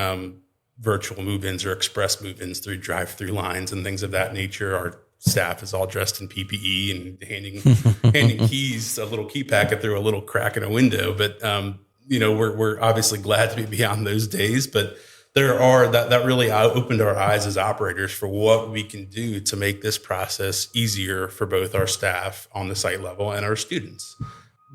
C: virtual move-ins or express move-ins through drive-through lines and things of that nature. Our staff is all dressed in PPE and handing keys, a little key packet through a little crack in a window. But we're obviously glad to be beyond those days, but that really opened our eyes as operators for what we can do to make this process easier for both our staff on the site level and our students.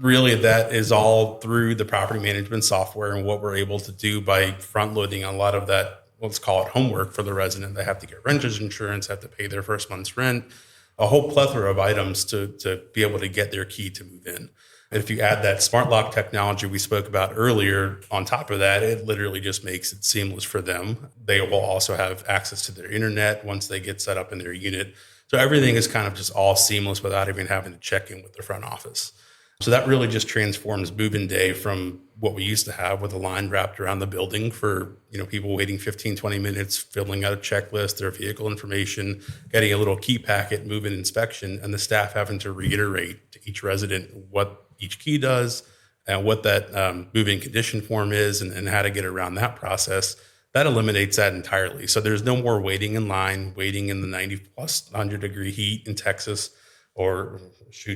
C: Really, that is all through the property management software and what we're able to do by front loading a lot of that, let's call it homework for the resident. They have to get renter's insurance, have to pay their first month's rent, a whole plethora of items to be able to get their key to move in. If you add that smart lock technology we spoke about earlier on top of that, it literally just makes it seamless for them. They will also have access to their internet once they get set up in their unit. So everything is kind of just all seamless without even having to check in with the front office. So that really just transforms move-in day from what we used to have with a line wrapped around the building for, people waiting 15, 20 minutes, filling out a checklist, their vehicle information, getting a little key packet, move-in inspection, and the staff having to reiterate to each resident what each key does and what that move-in condition form is and how to get around that process. That eliminates that entirely. So there's no more waiting in line, waiting in the 90 plus 100 degree heat in Texas or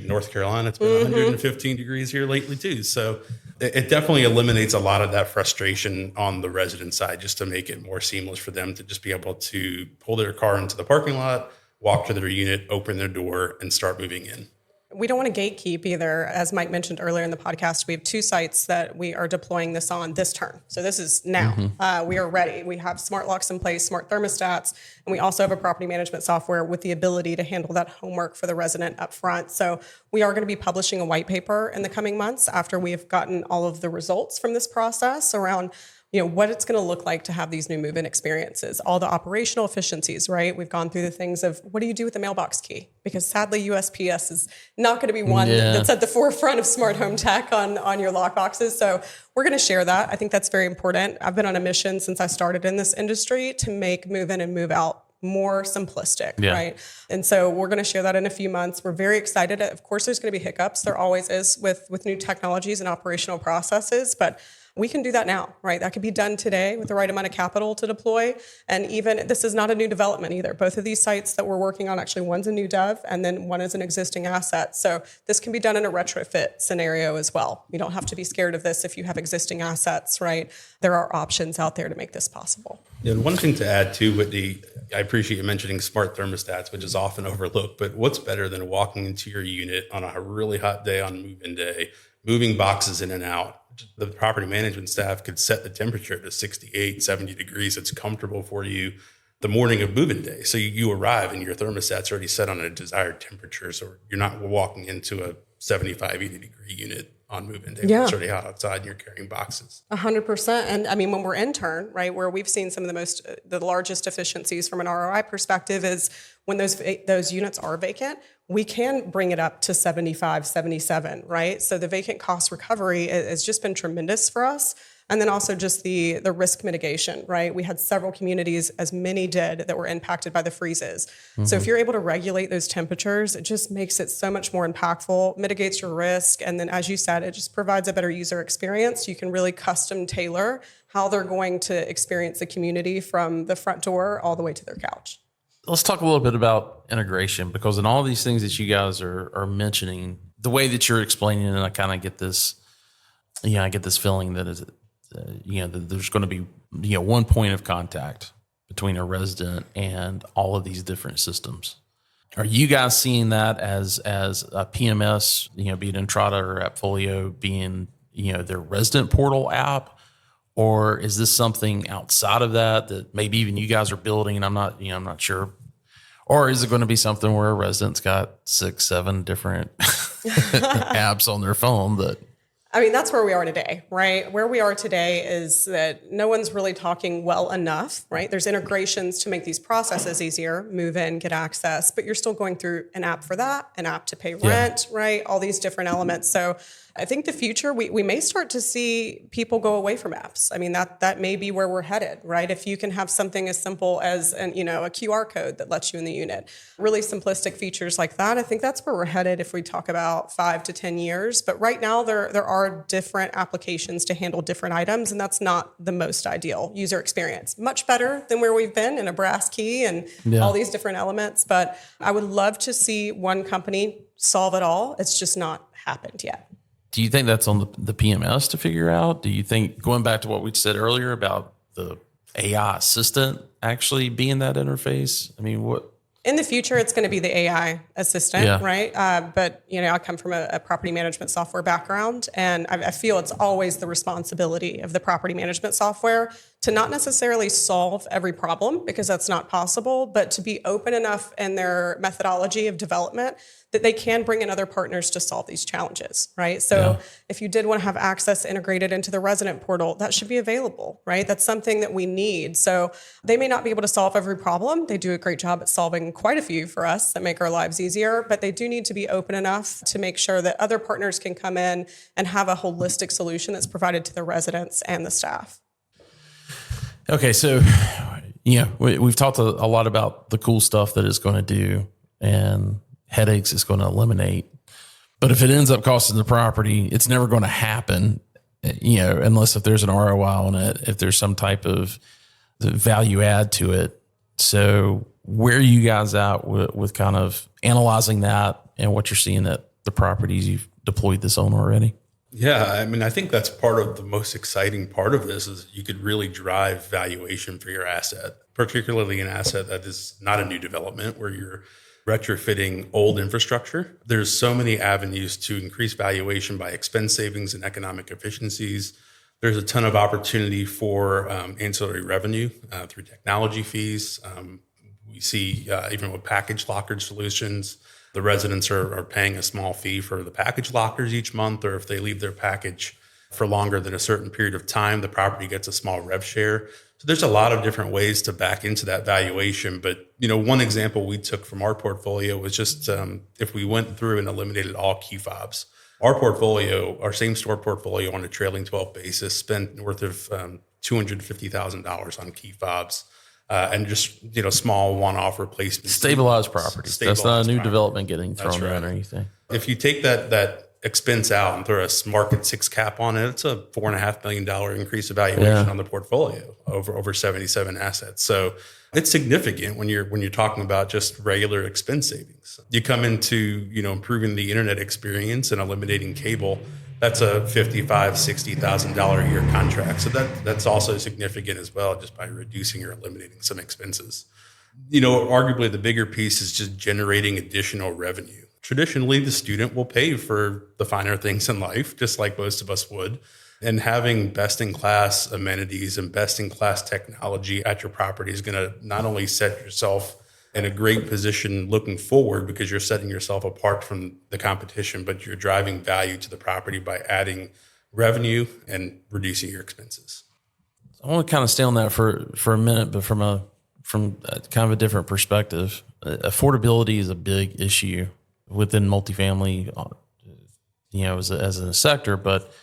C: North Carolina. It's been 115 degrees here lately too. So it definitely eliminates a lot of that frustration on the resident side just to make it more seamless for them to just be able to pull their car into the parking lot, walk to their unit, open their door and start moving in.
A: we don't want to gatekeep either. As Mike mentioned earlier in the podcast, we have 2 sites that we are deploying this on this term. So this is now. We are ready. We have smart locks in place, smart thermostats, and we also have a property management software with the ability to handle that homework for the resident up front. So we are going to be publishing a white paper in the coming months after we have gotten all of the results from this process around what it's going to look like to have these new move-in experiences, all the operational efficiencies, right? We've gone through the things of what do you do with the mailbox key? Because sadly, USPS is not going to be one that's at the forefront of smart home tech on your lock boxes. So we're going to share that. I think that's very important. I've been on a mission since I started in this industry to make move-in and move-out more simplistic, right? And so we're going to share that in a few months. We're very excited. Of course, there's going to be hiccups. There always is with new technologies and operational processes, but we can do that now, right? That could be done today with the right amount of capital to deploy. And even this is not a new development either. Both of these sites that we're working on, actually one's a new dev and then one is an existing asset. So this can be done in a retrofit scenario as well. You don't have to be scared of this if you have existing assets, right? There are options out there to make this possible.
C: Yeah, and one thing to add too, Whitney, I appreciate you mentioning smart thermostats, which is often overlooked, but what's better than walking into your unit on a really hot day on move-in day, moving boxes in and out? The property management staff could set the temperature to 68, 70 degrees. It's comfortable for you the morning of move-in day. So you arrive and your thermostat's already set on a desired temperature. So you're not walking into a 75, 80 degree unit on move-in day. It's already hot outside and you're carrying boxes.
A: 100%. And I mean, when we're in turn, right, where we've seen some of the largest efficiencies from an ROI perspective is when those units are vacant, we can bring it up to 75, 77, right? So the vacant cost recovery has just been tremendous for us. And then also just the risk mitigation, right? We had several communities, as many did, that were impacted by the freezes. So if you're able to regulate those temperatures, it just makes it so much more impactful, mitigates your risk. And then, as you said, it just provides a better user experience. You can really custom tailor how they're going to experience the community from the front door all the way to their couch.
B: Let's talk a little bit about integration, because in all these things that you guys are mentioning, the way that you're explaining it, I kind of get this, I get this feeling that is, that there's going to be, one point of contact between a resident and all of these different systems. Are you guys seeing that as a PMS, be it Entrata or AppFolio being, their resident portal app? Or is this something outside of that maybe even you guys are building and I'm not sure? Or is it going to be something where a resident's got 6, 7 different apps on their phone that...
A: I mean, that's where we are today, right? Where we are today is that no one's really talking well enough, right? There's integrations to make these processes easier, move in, get access, but you're still going through an app for that, an app to pay rent, right? All these different elements. So I think the future, we may start to see people go away from apps. I mean, that may be where we're headed, right? If you can have something as simple as a QR code that lets you in the unit, really simplistic features like that, I think that's where we're headed if we talk about 5 to 10 years. But right now, there are different applications to handle different items, and that's not the most ideal user experience. Much better than where we've been in a brass key and all these different elements. But I would love to see one company solve it all. It's just not happened yet.
B: Do you think that's on the PMS to figure out? Do you think, going back to what we said earlier about the AI assistant actually being that interface? I mean, what?
A: In the future, it's going to be the AI assistant, right? But, I come from a property management software background, and I feel it's always the responsibility of the property management software to not necessarily solve every problem, because that's not possible, but to be open enough in their methodology of development that they can bring in other partners to solve these challenges, right? So if you did want to have access integrated into the resident portal, that should be available, right? That's something that we need. So they may not be able to solve every problem. They do a great job at solving quite a few for us that make our lives easier, but they do need to be open enough to make sure that other partners can come in and have a holistic solution that's provided to the residents and the staff.
B: Okay, so, we've talked a lot about the cool stuff that it's going to do and headaches it's going to eliminate. But if it ends up costing the property, it's never going to happen, unless if there's an ROI on it, if there's some type of value add to it. So where are you guys at with kind of analyzing that and what you're seeing at the properties you've deployed this on already?
C: Yeah, I mean, I think that's part of the most exciting part of this is you could really drive valuation for your asset, particularly an asset that is not a new development where you're retrofitting old infrastructure. There's so many avenues to increase valuation by expense savings and economic efficiencies. There's a ton of opportunity for ancillary revenue through technology fees. We see even with package locker solutions, the residents are paying a small fee for the package lockers each month, or if they leave their package for longer than a certain period of time, the property gets a small rev share. So there's a lot of different ways to back into that valuation. But, one example we took from our portfolio was just if we went through and eliminated all key fobs. Our same store portfolio on a trailing 12 basis spent north of $250,000 on key fobs. And just, small one-off replacements.
B: Stabilized properties. That's not a new development getting thrown around or anything.
C: If you take that expense out and throw a market 6 cap on it, it's a $4.5 million increase of valuation on the portfolio over 77 assets. So it's significant when you're talking about just regular expense savings. You come into, improving the internet experience and eliminating cable. That's a $55,000, $60,000 a year contract. So that's also significant as well, just by reducing or eliminating some expenses. Arguably the bigger piece is just generating additional revenue. Traditionally, the student will pay for the finer things in life, just like most of us would. And having best-in-class amenities and best-in-class technology at your property is going to not only set yourself in a great position looking forward because you're setting yourself apart from the competition, but you're driving value to the property by adding revenue and reducing your expenses.
B: I want to kind of stay on that for a minute, but from kind of a different perspective. Affordability is a big issue within multifamily, as a sector, but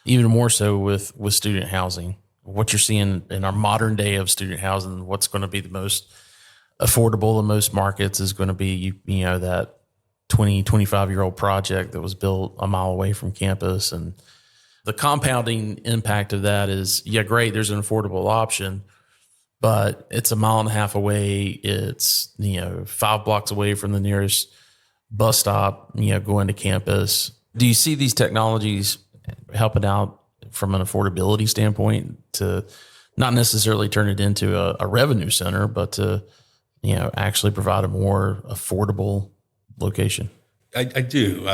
B: even more so with student housing. What you're seeing in our modern day of student housing, what's going to be the most affordable in most markets is going to be, that 20, 25-year-old project that was built a mile away from campus. And the compounding impact of that is, great, there's an affordable option, but it's a mile and a half away. It's, 5 blocks away from the nearest bus stop, going to campus. Do you see these technologies helping out from an affordability standpoint to not necessarily turn it into a revenue center, but to actually provide a more affordable location?
C: I do.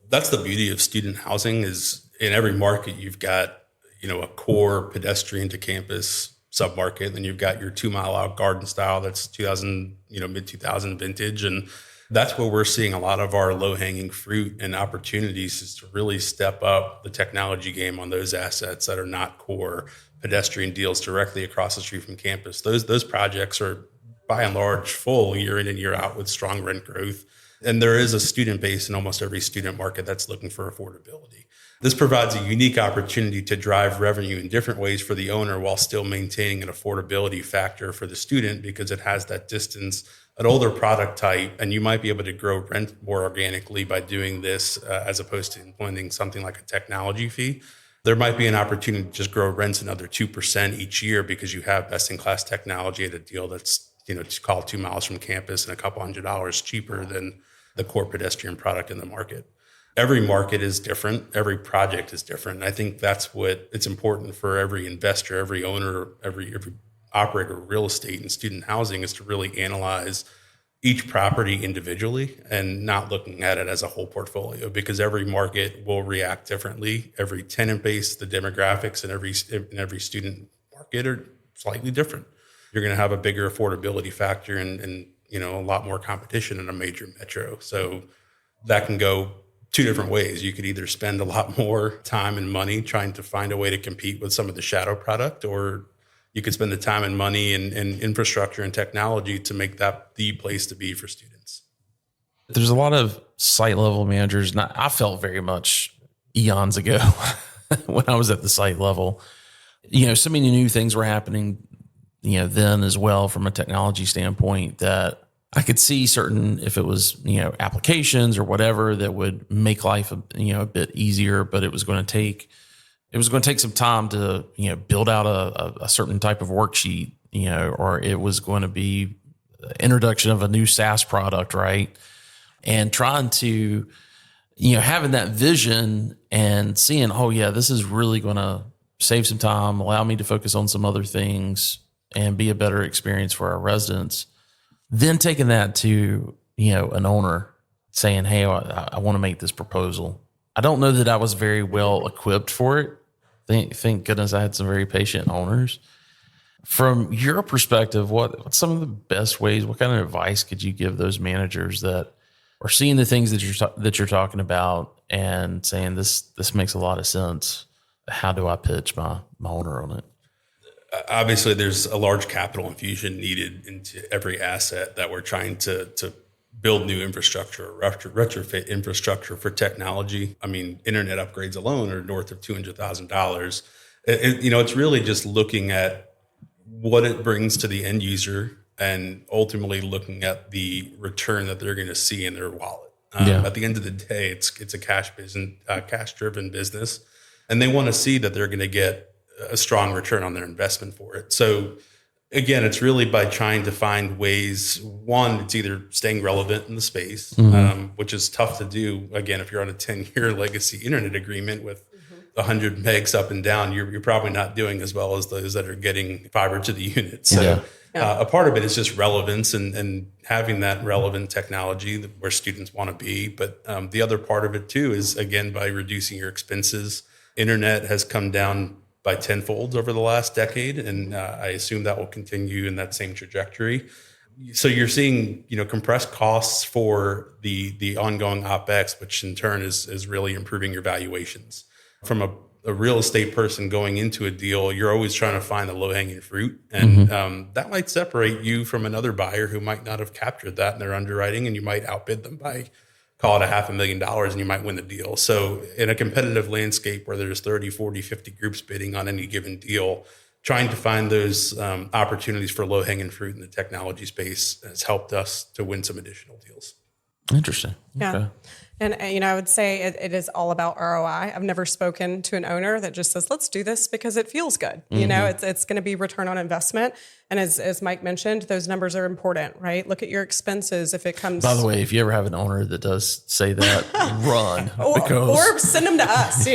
C: That's the beauty of student housing is in every market, you've got, a core pedestrian to campus submarket. Then you've got your 2 mile out garden style. That's 2000, mid 2000 vintage. And that's where we're seeing a lot of our low hanging fruit and opportunities is to really step up the technology game on those assets that are not core pedestrian deals directly across the street from campus. Those projects are by and large full year in and year out with strong rent growth. And there is a student base in almost every student market that's looking for affordability. This provides a unique opportunity to drive revenue in different ways for the owner while still maintaining an affordability factor for the student because it has that distance, an older product type, and you might be able to grow rent more organically by doing this as opposed to implementing something like a technology fee. There might be an opportunity to just grow rents another 2% each year because you have best-in-class technology at a deal that's, to call 2 miles from campus and a couple $100 cheaper than the core pedestrian product in the market. Every market is different. Every project is different. And I think that's what it's important for every investor, every owner, every operator of real estate and student housing is to really analyze each property individually and not looking at it as a whole portfolio because every market will react differently. Every tenant base, the demographics in every student market are slightly different. You're going to have a bigger affordability factor and a lot more competition in a major metro. So that can go 2 different ways. You could either spend a lot more time and money trying to find a way to compete with some of the shadow product, or you could spend the time and money and infrastructure and technology to make that the place to be for students.
B: There's a lot of site level managers, and I felt very much eons ago when I was at the site level, so many new things were happening, then as well from a technology standpoint that I could see certain, if it was, applications or whatever that would make life, a bit easier, but it was going to take some time to, build out a certain type of worksheet, or it was going to be introduction of a new SaaS product, right? And trying to, having that vision and seeing, oh yeah, this is really going to save some time, allow me to focus on some other things and be a better experience for our residents. Then taking that to an owner saying, hey, I want to make this proposal. I don't know that I was very well equipped for it. Thank goodness I had some very patient owners. From your perspective, what's some of the best ways, what kind of advice could you give those managers that are seeing the things that you're talking about and saying this makes a lot of sense? How do I pitch my owner on it?
C: Obviously, there's a large capital infusion needed into every asset that we're trying to build new infrastructure, retrofit infrastructure for technology. I mean, internet upgrades alone are north of $200,000. It's really just looking at what it brings to the end user and ultimately looking at the return that they're going to see in their wallet. At the end of the day, it's a cash-driven business, and they want to see that they're going to get a strong return on their investment for it. So again, it's really by trying to find ways. One, it's either staying relevant in the space, which is tough to do. Again, if you're on a 10-year legacy internet agreement with 100 megs up and down, you're probably not doing as well as those that are getting fiber to the unit. So a part of it is just relevance and having that relevant technology where students want to be. But the other part of it too is, again, by reducing your expenses. Internet has come down by tenfold over the last decade, and I assume that will continue in that same trajectory. So you're seeing, compressed costs for the ongoing OpEx, which in turn is really improving your valuations. From a real estate person going into a deal, you're always trying to find the low-hanging fruit, and that might separate you from another buyer who might not have captured that in their underwriting, and you might outbid them by, call it $500,000, and you might win the deal. So in a competitive landscape where there's 30, 40, 50 groups bidding on any given deal, trying to find those opportunities for low-hanging fruit in the technology space has helped us to win some additional deals.
B: Interesting.
A: Yeah.
B: Okay.
A: And, I would say it is all about ROI. I've never spoken to an owner that just says, let's do this because it feels good. It's going to be return on investment. And as Mike mentioned, those numbers are important, right? Look at your expenses. If it comes.
B: By the way, if you ever have an owner that does say that, run.
A: Or send them to us,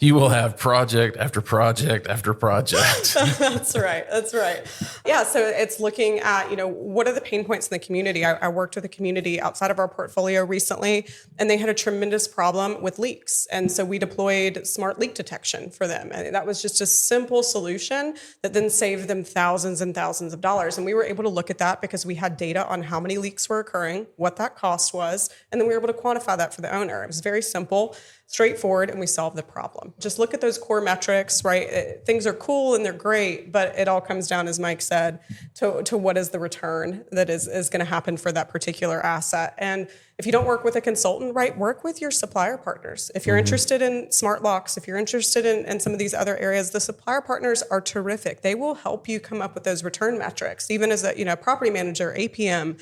B: You will have project after project after project.
A: That's right. Yeah. So it's looking at, what are the pain points in the community? I worked with a community outside of our portfolio recently, and they had a tremendous problem with leaks. And so we deployed smart leak detection for them. And that was just a simple solution that then saved them thousands and thousands of dollars. And we were able to look at that because we had data on how many leaks were occurring, what that cost was, and then we were able to quantify that for the owner. It was very simple, straightforward, and we solved the problem. Just look at those core metrics, right? Things are cool and they're great, but it all comes down, as Mike said, to what is the return that is going to happen for that particular asset. And if you don't work with a consultant, right, work with your supplier partners. If you're interested in smart locks, if you're interested in some of these other areas, the supplier partners are terrific. They will help you come up with those return metrics. Even as a property manager, APM,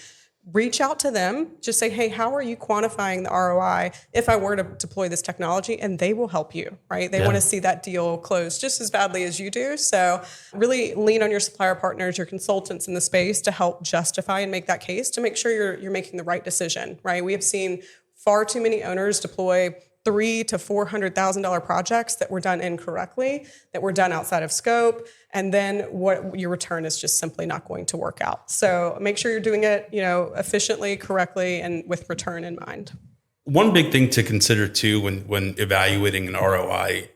A: reach out to them, just say, hey, how are you quantifying the ROI if I were to deploy this technology? And they will help you, right? They want to see that deal close just as badly as you do. So really lean on your supplier partners, your consultants in the space to help justify and make that case to make sure you're making the right decision, right? We have seen far too many owners deploy $300,000 to $400,000 projects that were done incorrectly, that were done outside of scope, and then what your return is just simply not going to work out. So make sure you're doing it, efficiently, correctly, and with return in mind.
C: One big thing to consider too when evaluating an ROI,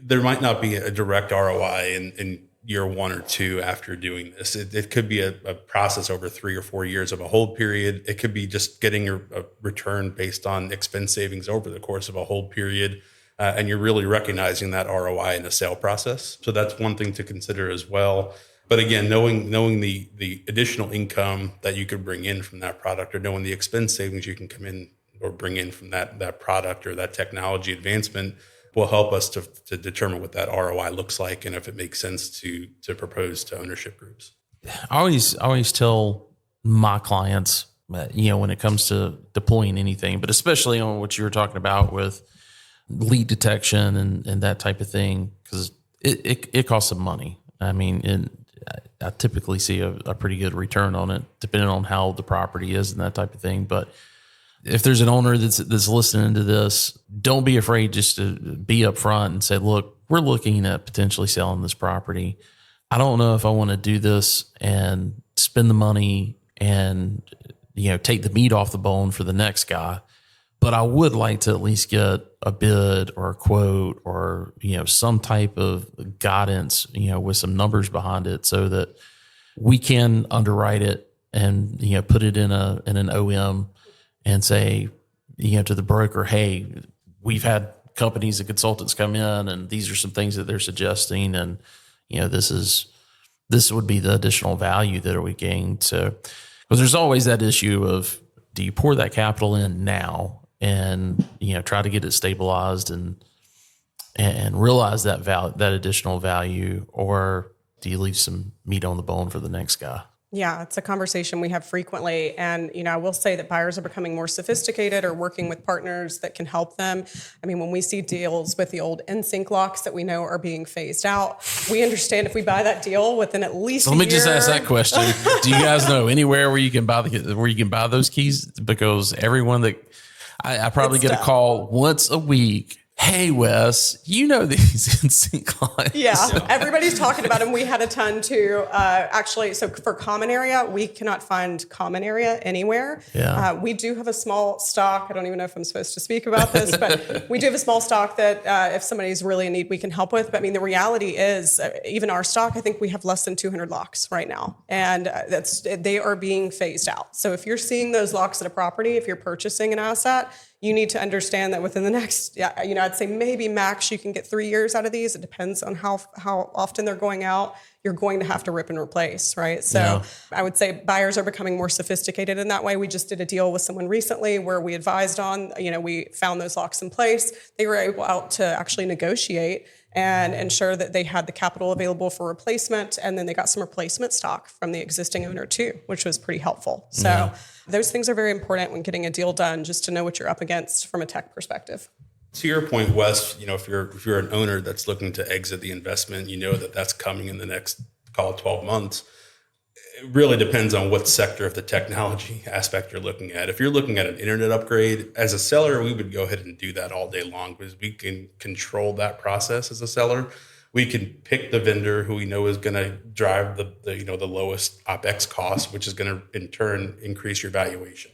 C: there might not be a direct ROI in year 1 or 2 after doing this. It could be a process over 3 or 4 years of a hold period. It could be just getting a return based on expense savings over the course of a hold period. And you're really recognizing that ROI in the sale process. So that's one thing to consider as well. But again, knowing the additional income that you could bring in from that product, or knowing the expense savings you can come in or bring in from that product or that technology advancement, will help us to determine what that ROI looks like and if it makes sense to propose to ownership groups.
B: I always tell my clients, when it comes to deploying anything, but especially on what you were talking about with leak detection and that type of thing, because it costs some money. I mean, I typically see a pretty good return on it, depending on how the property is and that type of thing. But if there's an owner that's listening to this, don't be afraid just to be upfront and say, look, we're looking at potentially selling this property. I don't know if I want to do this and spend the money and take the meat off the bone for the next guy. But I would like to at least get a bid or a quote or, some type of guidance, with some numbers behind it so that we can underwrite it and, put it in an OM and say, to the broker, hey, we've had companies and consultants come in and these are some things that they're suggesting. And, this would be the additional value that we gain. So, because there's always that issue of, do you pour that capital in now and, try to get it stabilized and realize that that additional value, or do you leave some meat on the bone for the next guy?
A: Yeah, it's a conversation we have frequently. And, I will say that buyers are becoming more sophisticated or working with partners that can help them. I mean, when we see deals with the old NSYNC locks that we know are being phased out, we understand if we buy that deal within at least a year.
B: Let me just ask that question. Do you guys know anywhere where you can buy those keys? Because everyone that I probably get a call once a week. Hey, Wes, these NSYNC locks.
A: Yeah, everybody's talking about them. We had a ton too. Actually, so for common area, we cannot find common area anywhere.
B: Yeah.
A: We do have a small stock. I don't even know if I'm supposed to speak about this, but we do have a small stock that if somebody's really in need, we can help with. But I mean, the reality is, even our stock, I think we have less than 200 locks right now. And they are being phased out. So if you're seeing those locks at a property, if you're purchasing an asset, you need to understand that within the next, I'd say maybe max you can get 3 years out of these. It depends on how often they're going out. You're going to have to rip and replace, right? So I would say buyers are becoming more sophisticated in that way. We just did a deal with someone recently where we advised on, we found those locks in place. They were able out to actually negotiate and ensure that they had the capital available for replacement. And then they got some replacement stock from the existing owner too, which was pretty helpful. So those things are very important when getting a deal done, just to know what you're up against from a tech perspective.
C: To your point, Wes, if you're an owner that's looking to exit the investment, that's coming in the next, call it 12 months. It really depends on what sector of the technology aspect you're looking at. If you're looking at an internet upgrade, as a seller, we would go ahead and do that all day long because we can control that process as a seller. We can pick the vendor who we know is going to drive the lowest OpEx cost, which is going to in turn increase your valuation.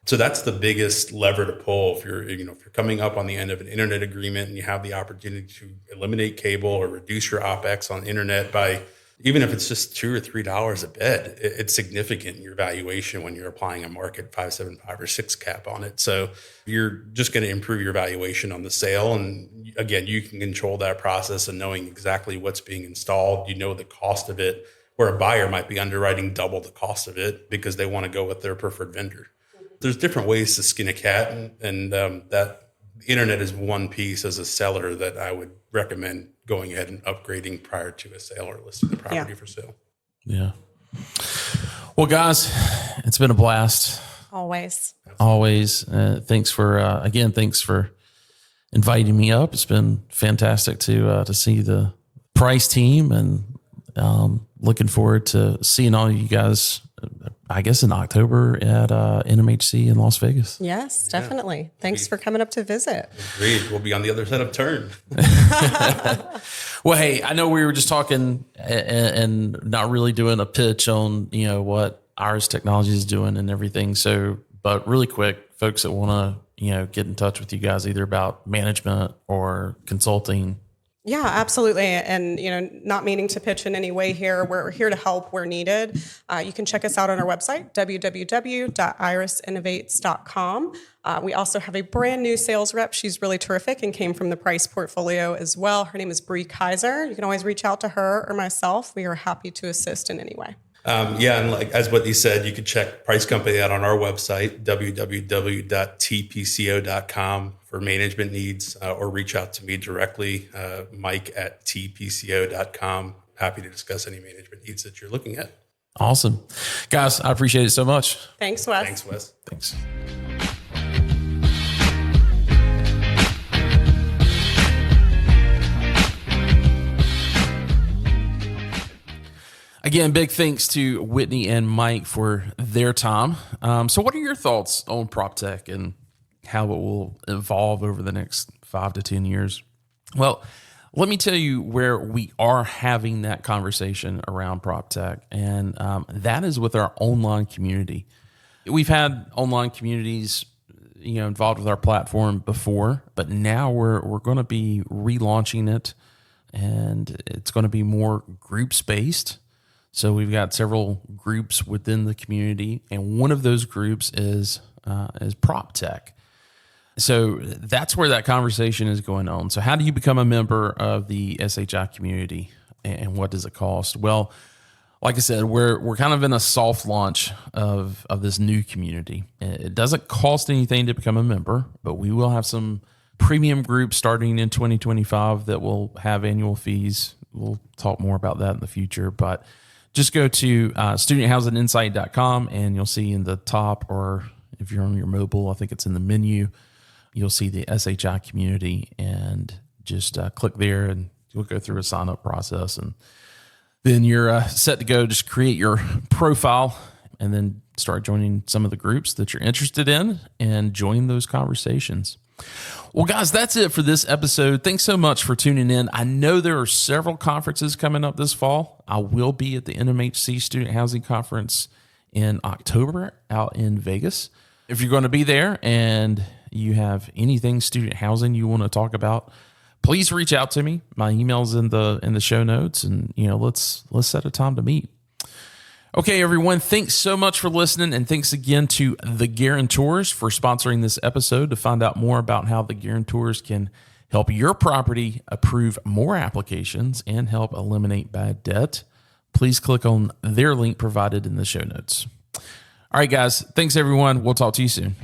C: So that's the biggest lever to pull if you're coming up on the end of an internet agreement and you have the opportunity to eliminate cable or reduce your OpEx on internet by, even if it's just $2 or $3 a bed, it's significant in your valuation when you're applying a market 5.75 or 6 cap on it. So you're just going to improve your valuation on the sale. And again, you can control that process and knowing exactly what's being installed. The cost of it, where a buyer might be underwriting double the cost of it because they want to go with their preferred vendor. There's different ways to skin a cat, and that the internet is one piece as a seller that I would recommend going ahead and upgrading prior to a sale or listing the property for sale.
B: Yeah. Well, guys, it's been a blast.
A: Always.
B: Thanks for inviting me up. It's been fantastic to see the Preiss team, and looking forward to seeing all you guys, I guess, in October at NMHC in Las Vegas.
A: Yes, definitely. Thanks for coming up to visit.
C: Agreed. We'll be on the other side of turn.
B: Well, hey, I know we were just talking and not really doing a pitch on, what Iris Technology is doing and everything. So, but really quick, folks that want to, get in touch with you guys either about management or consulting.
A: Yeah, absolutely. And, not meaning to pitch in any way here. We're here to help where needed. You can check us out on our website, www.irisinnovates.com. We also have a brand new sales rep. She's really terrific and came from the Preiss portfolio as well. Her name is Bree Kaiser. You can always reach out to her or myself. We are happy to assist in any way.
C: And like as Whitney said, you can check Preiss Company out on our website, www.tpco.com for management needs, or reach out to me directly, Mike@tpco.com. Happy to discuss any management needs that you're looking at.
B: Awesome. Guys, I appreciate it so much.
A: Thanks, Wes.
C: Thanks, Wes.
B: Thanks. Again, big thanks to Whitney and Mike for their time. So what are your thoughts on PropTech and how it will evolve over the next 5 to 10 years? Well, let me tell you where we are having that conversation around PropTech, and that is with our online community. We've had online communities, involved with our platform before, but now we're going to be relaunching it, and it's going to be more groups based. So we've got several groups within the community, and one of those groups is prop tech. So that's where that conversation is going on. So how do you become a member of the SHI community, and what does it cost? Well, like I said, we're kind of in a soft launch of this new community. It doesn't cost anything to become a member, but we will have some premium groups starting in 2025 that will have annual fees. We'll talk more about that in the future, but just go to studenthousinginsight.com, and you'll see in the top, or if you're on your mobile, I think it's in the menu, you'll see the SHI community, and just click there, and you'll go through a sign up process, and then you're set to go. Just create your profile and then start joining some of the groups that you're interested in and join those conversations. Well, guys, that's it for this episode. Thanks so much for tuning in. I know there are several conferences coming up this fall. I will be at the NMHC Student Housing Conference in October out in Vegas. If you're going to be there and you have anything student housing you want to talk about, please reach out to me. My email's in the show notes, and let's set a time to meet. Okay, everyone, thanks so much for listening, and thanks again to the Guarantors for sponsoring this episode. To find out more about how the Guarantors can help your property approve more applications and help eliminate bad debt, please click on their link provided in the show notes. All right, guys, thanks everyone. We'll talk to you soon.